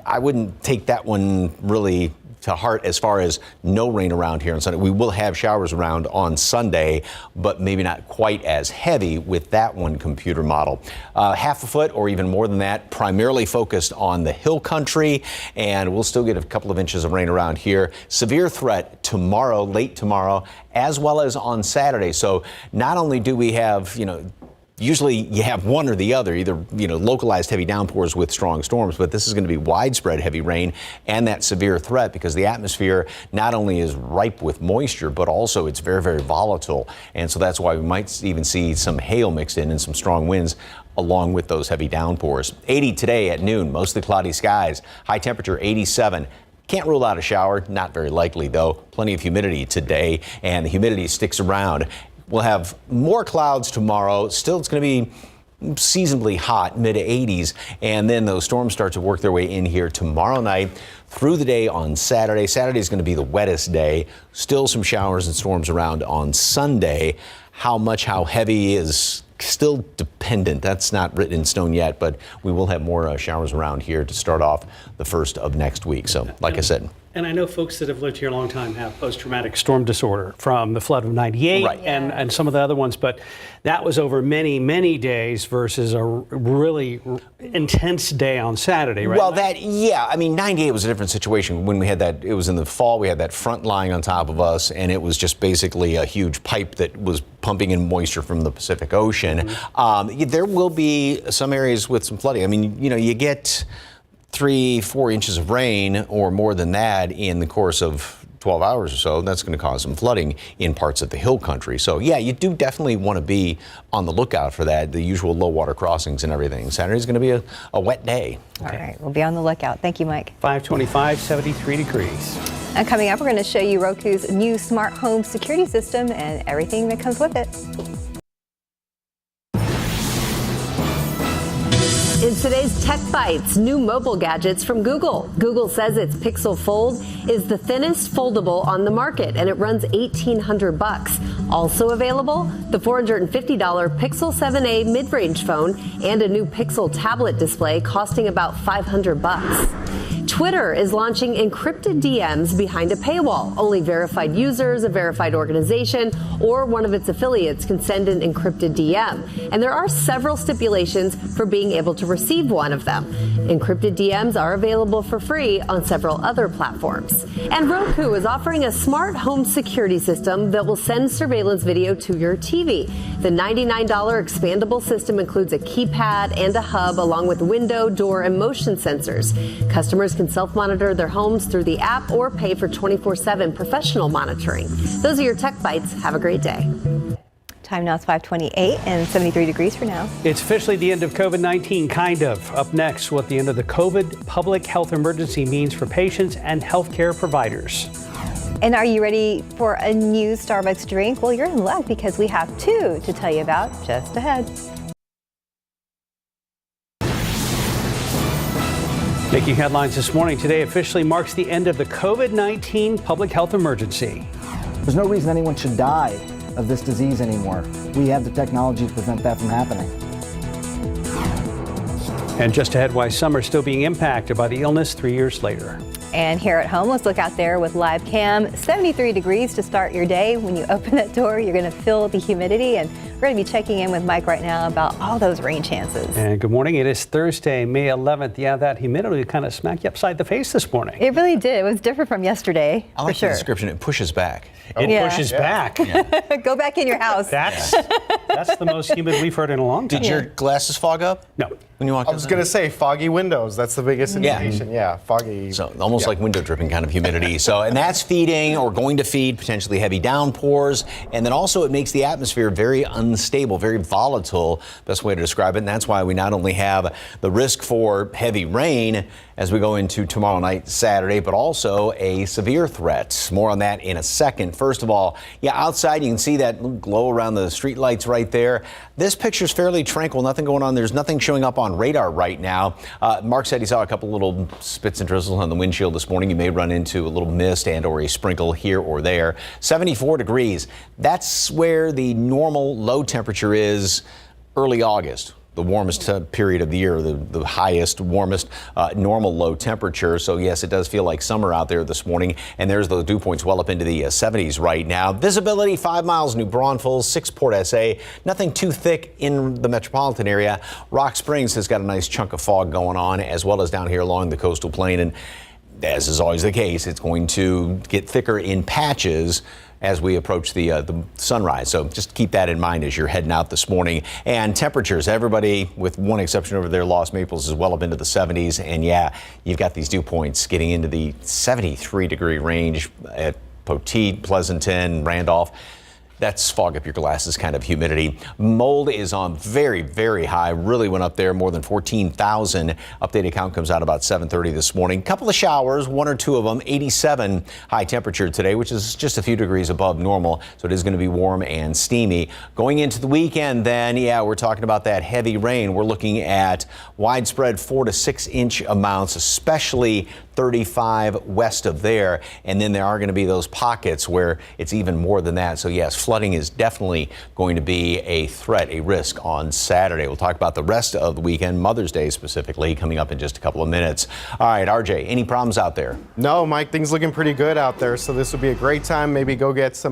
I wouldn't take that one really to heart as far as no rain around here on Sunday. We will have showers around on Sunday, but maybe not quite as heavy with that one computer model. Half a foot or even more than that, primarily focused on the hill country, and we'll still get a couple of inches of rain around here. Severe threat tomorrow, late tomorrow, as well as on Saturday. So not only do we have, usually you have one or the other, either, localized heavy downpours with strong storms, but this is going to be widespread heavy rain and that severe threat because the atmosphere not only is ripe with moisture, but also it's very, very volatile. And so that's why we might even see some hail mixed in and some strong winds along with those heavy downpours. 80 today at noon, mostly cloudy skies, high temperature 87. Can't rule out a shower, not very likely though. Plenty of humidity today, and the humidity sticks around. We'll have more clouds tomorrow. Still, it's going to be seasonably hot, mid 80s, and then those storms start to work their way in here tomorrow night through the day on Saturday. Saturday is going to be the wettest day. Still some showers and storms around on Sunday. How heavy is still dependent. That's not written in stone yet, but we will have more showers around here to start off the first of next week. So, like I said. And I know folks that have lived here a long time have post-traumatic storm disorder from the flood of '98 Right. and some of the other ones, but that was over many, many days versus a really intense day on Saturday, right? Well, I mean, '98 was a different situation. When we had that, it was in the fall, we had that front lying on top of us, and it was just basically a huge pipe that was pumping in moisture from the Pacific Ocean. There will be some areas with some flooding. I mean, you get 3-4 inches of rain or more than that in the course of 12 hours or so. That's going to cause some flooding in parts of the hill country. So yeah, you do definitely want to be on the lookout for that, the usual low water crossings and everything. Saturday's going to be a wet day. All right, we'll be on the lookout. Thank you, Mike. 525, 73 degrees. And coming up, we're going to show you Roku's new smart home security system and everything that comes with it. In today's Tech Bites, new mobile gadgets from Google. Google says its Pixel Fold is the thinnest foldable on the market, and it runs $1,800. Also available, the $450 Pixel 7a mid-range phone and a new Pixel tablet display costing about $500. Twitter is launching encrypted DMs behind a paywall. Only verified users, a verified organization, or one of its affiliates can send an encrypted DM. And there are several stipulations for being able to receive one of them. Encrypted DMs are available for free on several other platforms. And Roku is offering a smart home security system that will send surveillance video to your TV. The $99 expandable system includes a keypad and a hub along with window, door, and motion sensors. Customers can self-monitor their homes through the app or pay for 24/7 professional monitoring. Those are your Tech Bites. Have a great day. Time now is 5:28 and 73 degrees for now. It's officially the end of COVID-19, kind of. Up next, what the end of the COVID public health emergency means for patients and healthcare providers. And are you ready for a new Starbucks drink? Well, you're in luck because we have two to tell you about just ahead. Making headlines this morning, today officially marks the end of the COVID-19 public health emergency. There's no reason anyone should die of this disease anymore. We have the technology to prevent that from happening. And just ahead, why some are still being impacted by the illness 3 years later. And here at home, let's look out there with live cam. 73 degrees to start your day. When you open that door, you're going to feel the humidity. And we're going to be checking in with Mike right now about all those rain chances. And good morning. It is Thursday, May 11th. Yeah, that humidity kind of smacked you upside the face this morning. It really did. It was different from yesterday. I like for sure. the description. It pushes back. It pushes back. Yeah. Go back in your house. That's the most humid we've heard in a long time. Did your glasses fog up? No. When you walked I was going to say foggy windows. That's the biggest indication. Yeah, foggy. So almost like window dripping kind of humidity. So, and that's feeding or going to feed potentially heavy downpours. And then also it makes the atmosphere very unstable, very volatile. Best way to describe it. And that's why we not only have the risk for heavy rain as we go into tomorrow night, Saturday, but also a severe threat. More on that in a second. First of all, outside you can see that glow around the street lights right there. This picture's fairly tranquil, nothing going on. There's nothing showing up on radar right now. Mark said he saw a couple little spits and drizzles on the windshield this morning. You may run into a little mist and or a sprinkle here or there. 74 degrees. That's where the normal low temperature is early August. The warmest period of the year, the highest, warmest normal low temperature. So yes, it does feel like summer out there this morning. And there's the dew points well up into the 70s right now. Visibility 5 miles New Braunfels, 6 Port SA. Nothing too thick in the metropolitan area. Rock Springs has got a nice chunk of fog going on, as well as down here along the coastal plain. And as is always the case, it's going to get thicker in patches as we approach the sunrise. So just keep that in mind as you're heading out this morning. And temperatures, everybody with one exception over there, Lost Maples is well up into the 70s. And yeah, you've got these dew points getting into the 73 degree range at Poteet, Pleasanton, Randolph. That's fog up your glasses kind of humidity. Mold is on very, very high. Really went up there, more than 14,000. Updated count comes out about 7:30 this morning. Couple of showers, 1 or 2 of them. 87 high temperature today, which is just a few degrees above normal. So it is going to be warm and steamy. Going into the weekend then, we're talking about that heavy rain. We're looking at widespread 4 to 6 inch amounts, especially 35 west of there. And then there are going to be those pockets where it's even more than that. So yes, flooding is definitely going to be a threat, a risk on Saturday. We'll talk about the rest of the weekend, Mother's Day specifically, coming up in just a couple of minutes. All right, RJ, any problems out there? No, Mike, things looking pretty good out there. So this would be a great time. Maybe go get a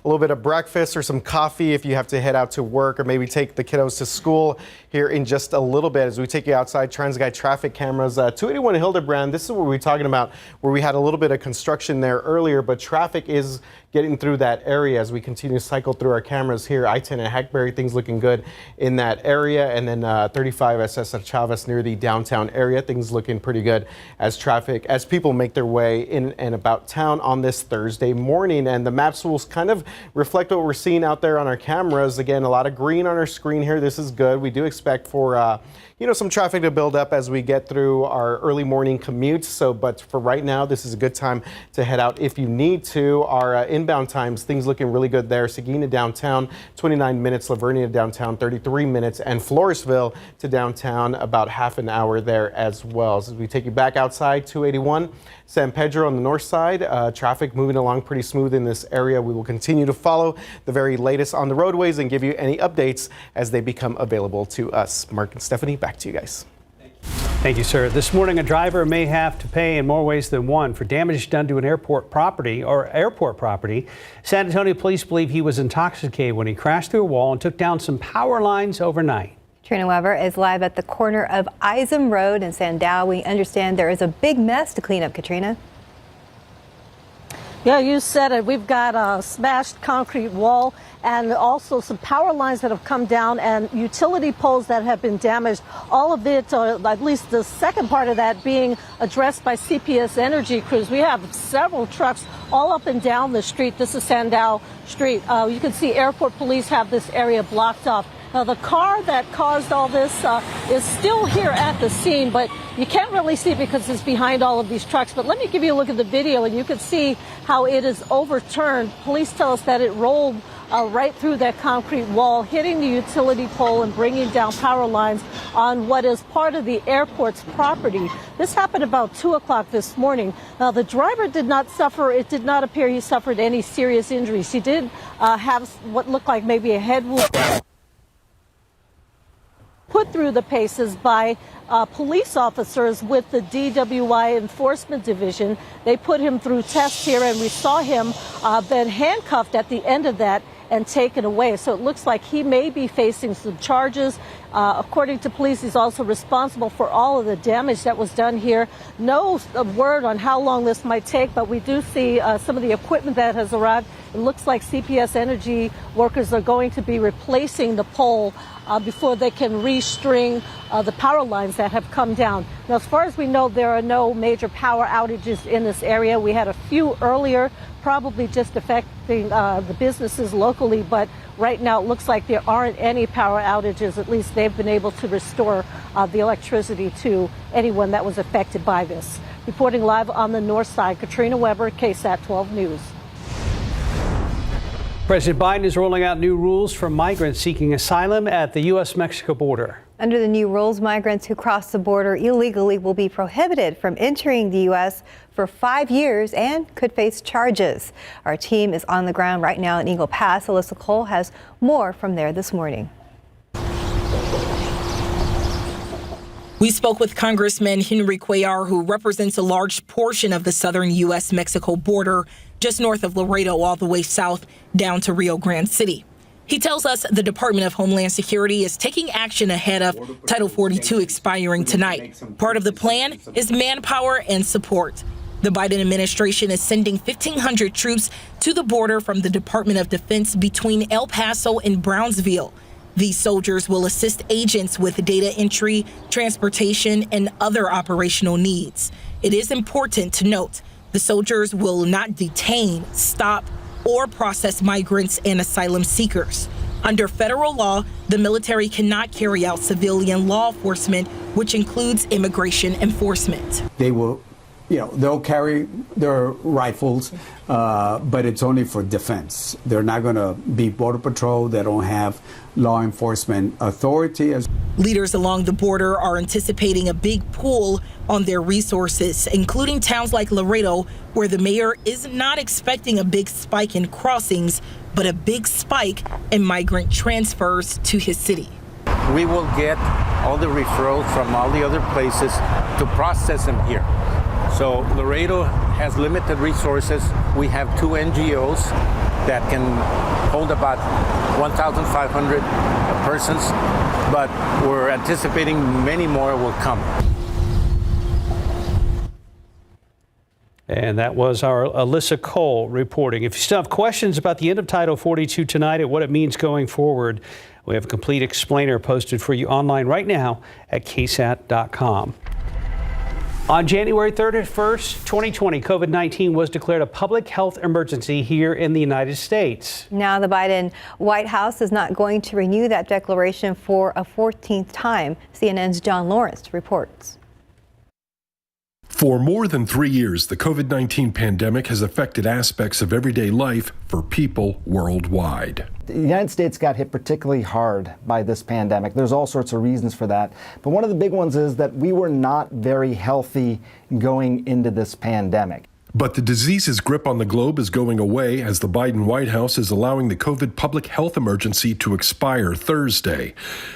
little bit of breakfast or some coffee if you have to head out to work, or maybe take the kiddos to school here in just a little bit as we take you outside. TransGuide traffic cameras, 281 Hildebrand. This is what we're talking about, where we had a little bit of construction there earlier, but traffic is getting through that area as we continue to cycle through our cameras here. I-10 and Hackberry, things looking good in that area. And then 35 SS of Chavez near the downtown area, things looking pretty good as people make their way in and about town on this Thursday morning. And the maps will kind of reflect what we're seeing out there on our cameras. Again, a lot of green on our screen here. This is good. We do expect for some traffic to build up as we get through our early morning commutes. But for right now, this is a good time to head out if you need to. Our inbound times, things looking really good there. Seguin to downtown, 29 minutes. Lavernia to downtown, 33 minutes. And Floresville to downtown, about half an hour there as well. So as we take you back outside, 281 San Pedro on the north side, traffic moving along pretty smooth in this area. We will continue to follow the very latest on the roadways and give you any updates as they become available to us. Mark and Stephanie, back to you guys. Thank you, sir. This morning, a driver may have to pay in more ways than one for damage done to an airport property. San Antonio police believe he was intoxicated when he crashed through a wall and took down some power lines overnight. Katrina Weber is live at the corner of Isom Road and Sandow. We understand there is a big mess to clean up, Katrina. Yeah, you said it. We've got a smashed concrete wall and also some power lines that have come down and utility poles that have been damaged. All of it, or at least the second part of that, being addressed by CPS Energy crews. We have several trucks all up and down the street. This is Sandow Street. You can see airport police have this area blocked off. Now, the car that caused all this is still here at the scene, but you can't really see because it's behind all of these trucks. But let me give you a look at the video, and you can see how it is overturned. Police tell us that it rolled right through that concrete wall, hitting the utility pole and bringing down power lines on what is part of the airport's property. This happened about 2 o'clock this morning. Now, the driver did not suffer. It did not appear he suffered any serious injuries. He did have what looked like maybe a head wound put through the paces by police officers with the DWI Enforcement Division. They put him through tests here, and we saw him then handcuffed at the end of that and taken away. So it looks like he may be facing some charges. According to police, he's also responsible for all of the damage that was done here. No word on how long this might take, but we do see some of the equipment that has arrived. It looks like CPS Energy workers are going to be replacing the pole before they can restring the power lines that have come down. Now, as far as we know, there are no major power outages in this area. We had a few earlier, probably just affecting the businesses locally, but right now it looks like there aren't any power outages. At least they've been able to restore the electricity to anyone that was affected by this. Reporting live on the north side, Katrina Weber, KSAT 12 News. President Biden is rolling out new rules for migrants seeking asylum at the U.S.-Mexico border. Under the new rules, migrants who cross the border illegally will be prohibited from entering the U.S. for 5 years and could face charges. Our team is on the ground right now in Eagle Pass. Alyssa Cole has more from there this morning. We spoke with Congressman Henry Cuellar, who represents a large portion of the southern U.S.-Mexico border, just north of Laredo, all the way south down to Rio Grande City. He tells us the Department of Homeland Security is taking action ahead of Title 42 expiring tonight. Part of the plan is manpower and support. The Biden administration is sending 1,500 troops to the border from the Department of Defense between El Paso and Brownsville. These soldiers will assist agents with data entry, transportation, and other operational needs. It is important to note the soldiers will not detain, stop, or process migrants and asylum seekers. Under federal law, the military cannot carry out civilian law enforcement, which includes immigration enforcement. They will, they'll carry their rifles, but it's only for defense. They're not going to be Border Patrol. They don't have law enforcement authority. Leaders along the border are anticipating a big pull on their resources, including towns like Laredo, where the mayor is not expecting a big spike in crossings but a big spike in migrant transfers to his city. We will get all the referrals from all the other places to process them here. So Laredo has limited resources. We have 2 NGOs that can hold about 1,500 persons, but we're anticipating many more will come. And that was our Alyssa Cole reporting. If you still have questions about the end of Title 42 tonight and what it means going forward, we have a complete explainer posted for you online right now at KSAT.com. On January 31st, 2020, COVID-19 was declared a public health emergency here in the United States. Now the Biden White House is not going to renew that declaration for a 14th time. CNN's John Lawrence reports. For more than 3 years, the COVID-19 pandemic has affected aspects of everyday life for people worldwide. The United States got hit particularly hard by this pandemic. There's all sorts of reasons for that. But one of the big ones is that we were not very healthy going into this pandemic. But the disease's grip on the globe is going away as the Biden White House is allowing the COVID public health emergency to expire Thursday.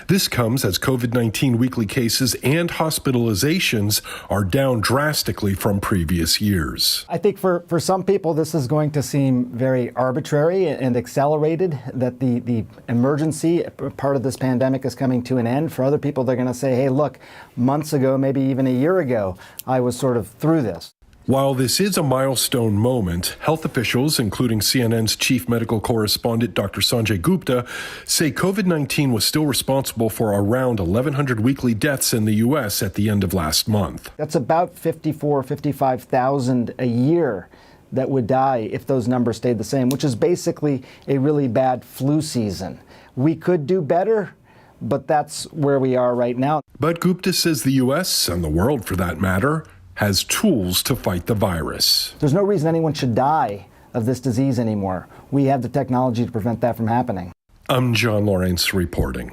This comes as COVID-19 weekly cases and hospitalizations are down drastically from previous years. I think for some people, this is going to seem very arbitrary and accelerated, that the emergency part of this pandemic is coming to an end. For other people, they're going to say, hey, look, months ago, maybe even a year ago, I was sort of through this. While this is a milestone moment, health officials, including CNN's chief medical correspondent Dr. Sanjay Gupta, say COVID-19 was still responsible for around 1,100 weekly deaths in the U.S. at the end of last month. That's about 55,000 a year that would die if those numbers stayed the same, which is basically a really bad flu season. We could do better, but that's where we are right now. But Gupta says the U.S., and the world for that matter, has tools to fight the virus. There's no reason anyone should die of this disease anymore. We have the technology to prevent that from happening. I'm John Lawrence reporting.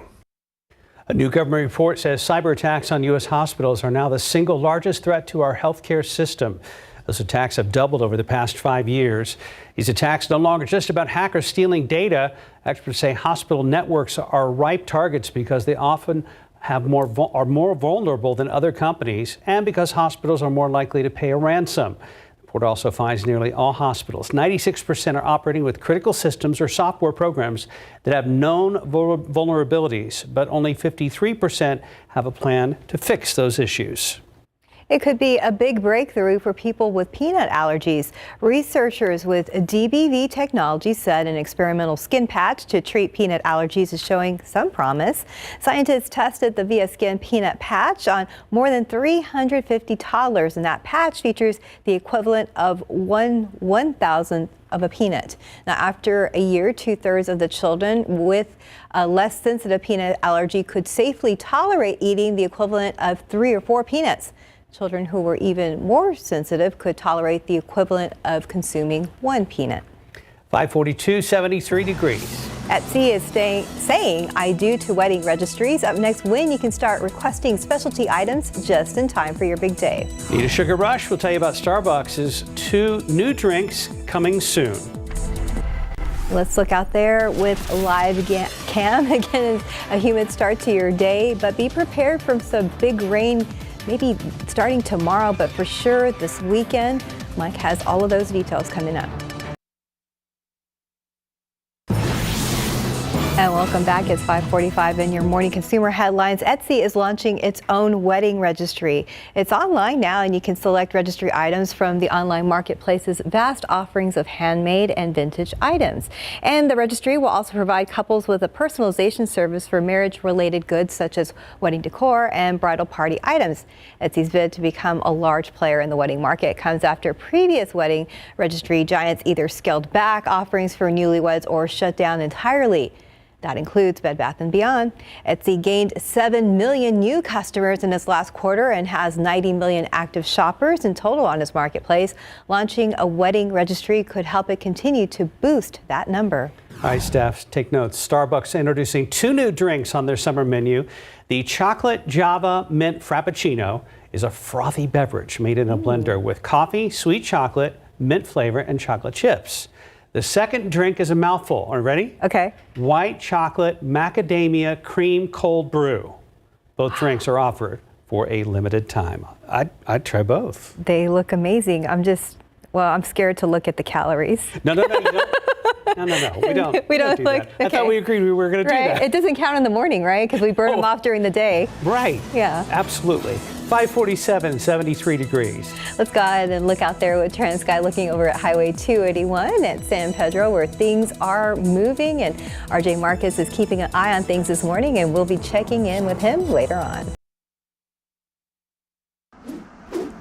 A new government report says cyber attacks on U.S. hospitals are now the single largest threat to our healthcare system. Those attacks have doubled over the past 5 years. These attacks no longer just about hackers stealing data. Experts say hospital networks are ripe targets because they often are more vulnerable than other companies, and because hospitals are more likely to pay a ransom. The report also finds nearly all hospitals, 96%, are operating with critical systems or software programs that have known vulnerabilities, but only 53% have a plan to fix those issues. It could be a big breakthrough for people with peanut allergies. Researchers with DBV technology said an experimental skin patch to treat peanut allergies is showing some promise. Scientists tested the Via Skin peanut patch on more than 350 toddlers, and that patch features the equivalent of 1/1000th of a peanut. Now, after a year, 2/3 of the children with a less sensitive peanut allergy could safely tolerate eating the equivalent of 3 or 4 peanuts. Children who were even more sensitive could tolerate the equivalent of consuming 1 peanut. 542, 73 degrees. Etsy is saying I do to wedding registries. Up next, when you can start requesting specialty items just in time for your big day. Need a sugar rush? We'll tell you about Starbucks' 2 new drinks coming soon. Let's look out there with live cam. Again, a humid start to your day, but be prepared for some big rain, maybe starting tomorrow, but for sure this weekend. Mike has all of those details coming up. And welcome back. It's 5:45 in your morning consumer headlines. Etsy is launching its own wedding registry. It's online now, and you can select registry items from the online marketplace's vast offerings of handmade and vintage items. And the registry will also provide couples with a personalization service for marriage-related goods such as wedding decor and bridal party items. Etsy's bid to become a large player in the wedding market comes after previous wedding registry giants either scaled back offerings for newlyweds or shut down entirely. That includes Bed Bath & Beyond. Etsy gained 7 million new customers in its last quarter and has 90 million active shoppers in total on its marketplace. Launching a wedding registry could help it continue to boost that number. All right, staff, take notes. Starbucks introducing 2 new drinks on their summer menu. The Chocolate Java Mint Frappuccino is a frothy beverage made in a blender with coffee, sweet chocolate, mint flavor, and chocolate chips. The second drink is a mouthful. Are you ready? Okay. White chocolate, macadamia, cream, cold brew. Both drinks are offered for a limited time. I'd try both. They look amazing. I'm scared to look at the calories. No, you don't. No, we don't. We don't do look. that. I thought we agreed we were going to do that. It doesn't count in the morning, right? Because we burn them off during the day. Right. Yeah. Absolutely. 547, 73 degrees. Let's go ahead and look out there with TransSky looking over at Highway 281 at San Pedro, where things are moving. And RJ Marcus is keeping an eye on things this morning, and we'll be checking in with him later on.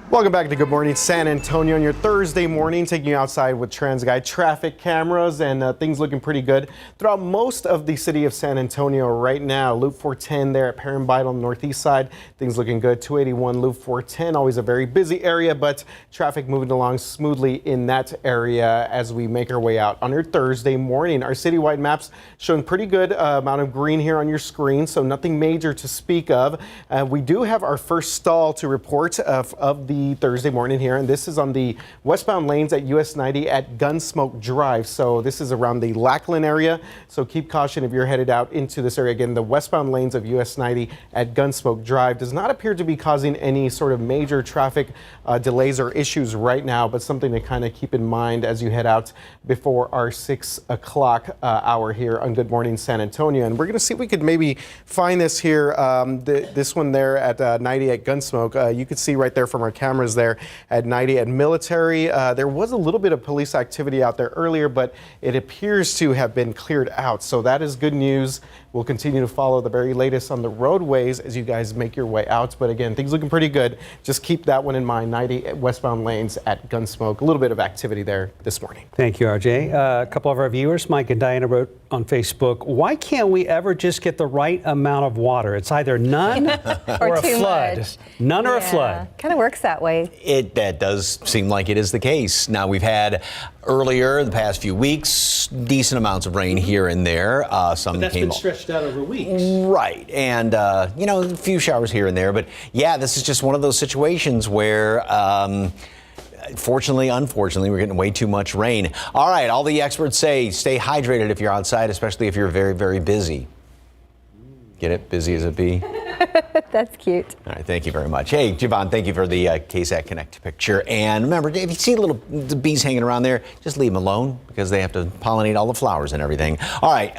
Welcome back to Good Morning San Antonio on your Thursday morning, taking you outside with TransGuide traffic cameras and things looking pretty good throughout most of the city of San Antonio right now. Loop 410 there at Perrin-Bite on the northeast side, things looking good. 281 Loop 410, always a very busy area, but traffic moving along smoothly in that area as we make our way out on your Thursday morning. Our citywide maps showing pretty good amount of green here on your screen, so nothing major to speak of. We do have our first stall to report of the Thursday morning here, and this is on the westbound lanes at US 90 at Gunsmoke Drive. So this is around the Lackland area, so keep caution if you're headed out into this area. Again, the westbound lanes of US 90 at Gunsmoke Drive does not appear to be causing any sort of major traffic delays or issues right now, but something to kind of keep in mind as you head out before our 6 o'clock hour here on Good Morning San Antonio. And we're going to see if we could maybe find this here, this one there at 90 at Gunsmoke. You can see right there from our cameras there at 90 at Military. There was a little bit of police activity out there earlier, but it appears to have been cleared out. So that is good news. We'll continue to follow the very latest on the roadways as you guys make your way out. But again, things looking pretty good. Just keep that one in mind. 90 westbound lanes at Gunsmoke. A little bit of activity there this morning. Thank you, RJ. A couple of our viewers, Mike and Diana, wrote on Facebook, why can't we ever just get the right amount of water? It's either none or a flood. Much. None or a flood. Kind of works that way. That does seem like it is the case. Now, we've had earlier the past few weeks decent amounts of rain here and there. Some But that's came been stretched out over weeks. Right. And, a few showers here and there. But yeah, this is just one of those situations where fortunately, unfortunately, we're getting way too much rain. All right. All the experts say stay hydrated if you're outside, especially if you're very, very busy. Get it? Busy as a bee. That's cute. All right, thank you very much. Hey, Javon, thank you for the KSAT Connect picture. And remember, if you see the bees hanging around there, just leave them alone because they have to pollinate all the flowers and everything. All right,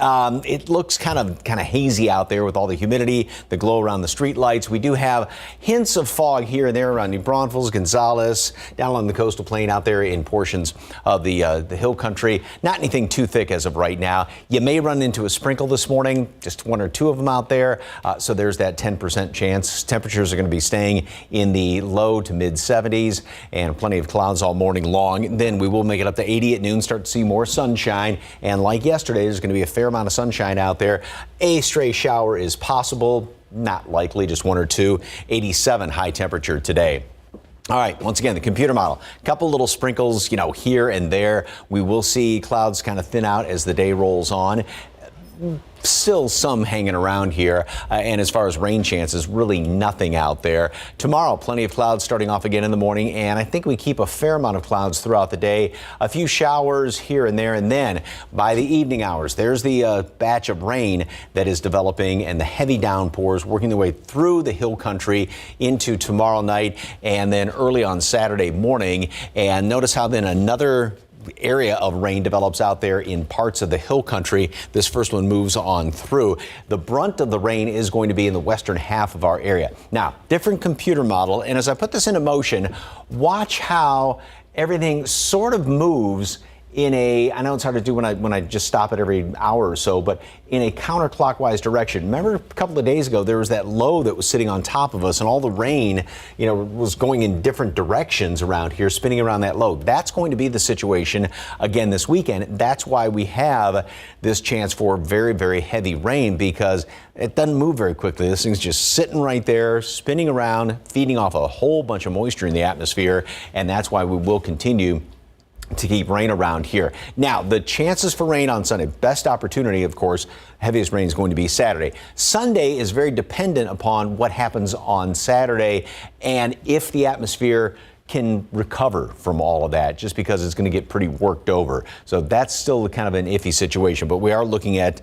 it looks kind of hazy out there with all the humidity, the glow around the street lights. We do have hints of fog here and there around New Braunfels, Gonzales, down along the coastal plain out there in portions of the hill country. Not anything too thick as of right now. You may run into a sprinkle this morning, just one or two of them out there. So there's that 10% chance. Temperatures are going to be staying in the low to mid 70s and plenty of clouds all morning long. Then we will make it up to 80 at noon, start to see more sunshine. And like yesterday, there's going to be a fair amount of sunshine out there. A stray shower is possible, not likely, just one or two. 87 high temperature today. All right, once again, the computer model, a couple little sprinkles, here and there. We will see clouds kind of thin out as the day rolls on. Still some hanging around here, and as far as rain chances, really nothing out there. Tomorrow, plenty of clouds starting off again in the morning, and I think we keep a fair amount of clouds throughout the day. A few showers here and there, and then by the evening hours, there's the batch of rain that is developing and the heavy downpours working their way through the hill country into tomorrow night and then early on Saturday morning. And notice how then another area of rain develops out there in parts of the hill country. This first one moves on through. The brunt of the rain is going to be in the western half of our area. Now, different computer model, and as I put this into motion, watch how everything sort of moves in a, I know it's hard to do when I just stop it every hour or so, but in a counterclockwise direction. Remember a couple of days ago, there was that low that was sitting on top of us and all the rain, was going in different directions around here, spinning around that low. That's going to be the situation again this weekend. That's why we have this chance for very, very heavy rain, because it doesn't move very quickly. This thing's just sitting right there, spinning around, feeding off a whole bunch of moisture in the atmosphere. And that's why we will continue to keep rain around here. Now, the chances for rain on Sunday, best opportunity, of course, heaviest rain is going to be Saturday. Sunday is very dependent upon what happens on Saturday and if the atmosphere can recover from all of that just because it's going to get pretty worked over. So that's still kind of an iffy situation. But we are looking at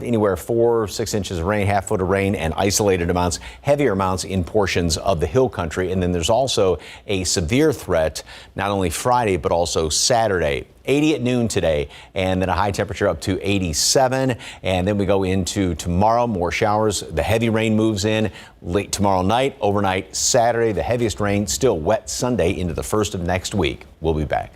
anywhere 4 or 6 inches of rain, half foot of rain, and isolated amounts, heavier amounts in portions of the hill country. And then there's also a severe threat, not only Friday, but also Saturday. 80 at noon today, and then a high temperature up to 87. And then we go into tomorrow, more showers. The heavy rain moves in late tomorrow night, overnight Saturday. The heaviest rain, still wet Sunday into the first of next week. We'll be back.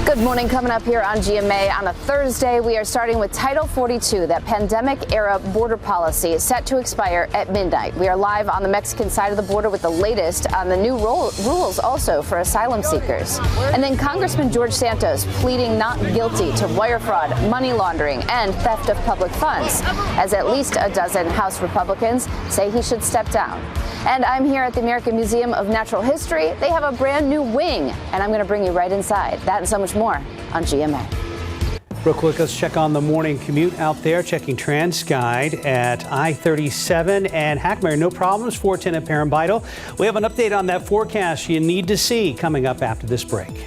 Good morning. Coming up here on GMA on a Thursday, we are starting with Title 42, that pandemic-era border policy set to expire at midnight. We are live on the Mexican side of the border with the latest on the new rules also for asylum seekers. And then Congressman George Santos pleading not guilty to wire fraud, money laundering, and theft of public funds, as at least a dozen House Republicans say he should step down. And I'm here at the American Museum of Natural History. They have a brand new wing, and I'm going to bring you right inside. That and so much more on GMA. Real quick, let's check on the morning commute out there. Checking TransGuide at I-37 and Hackmere. No problems, 410 at Parambital. We have an update on that forecast you need to see coming up after this break.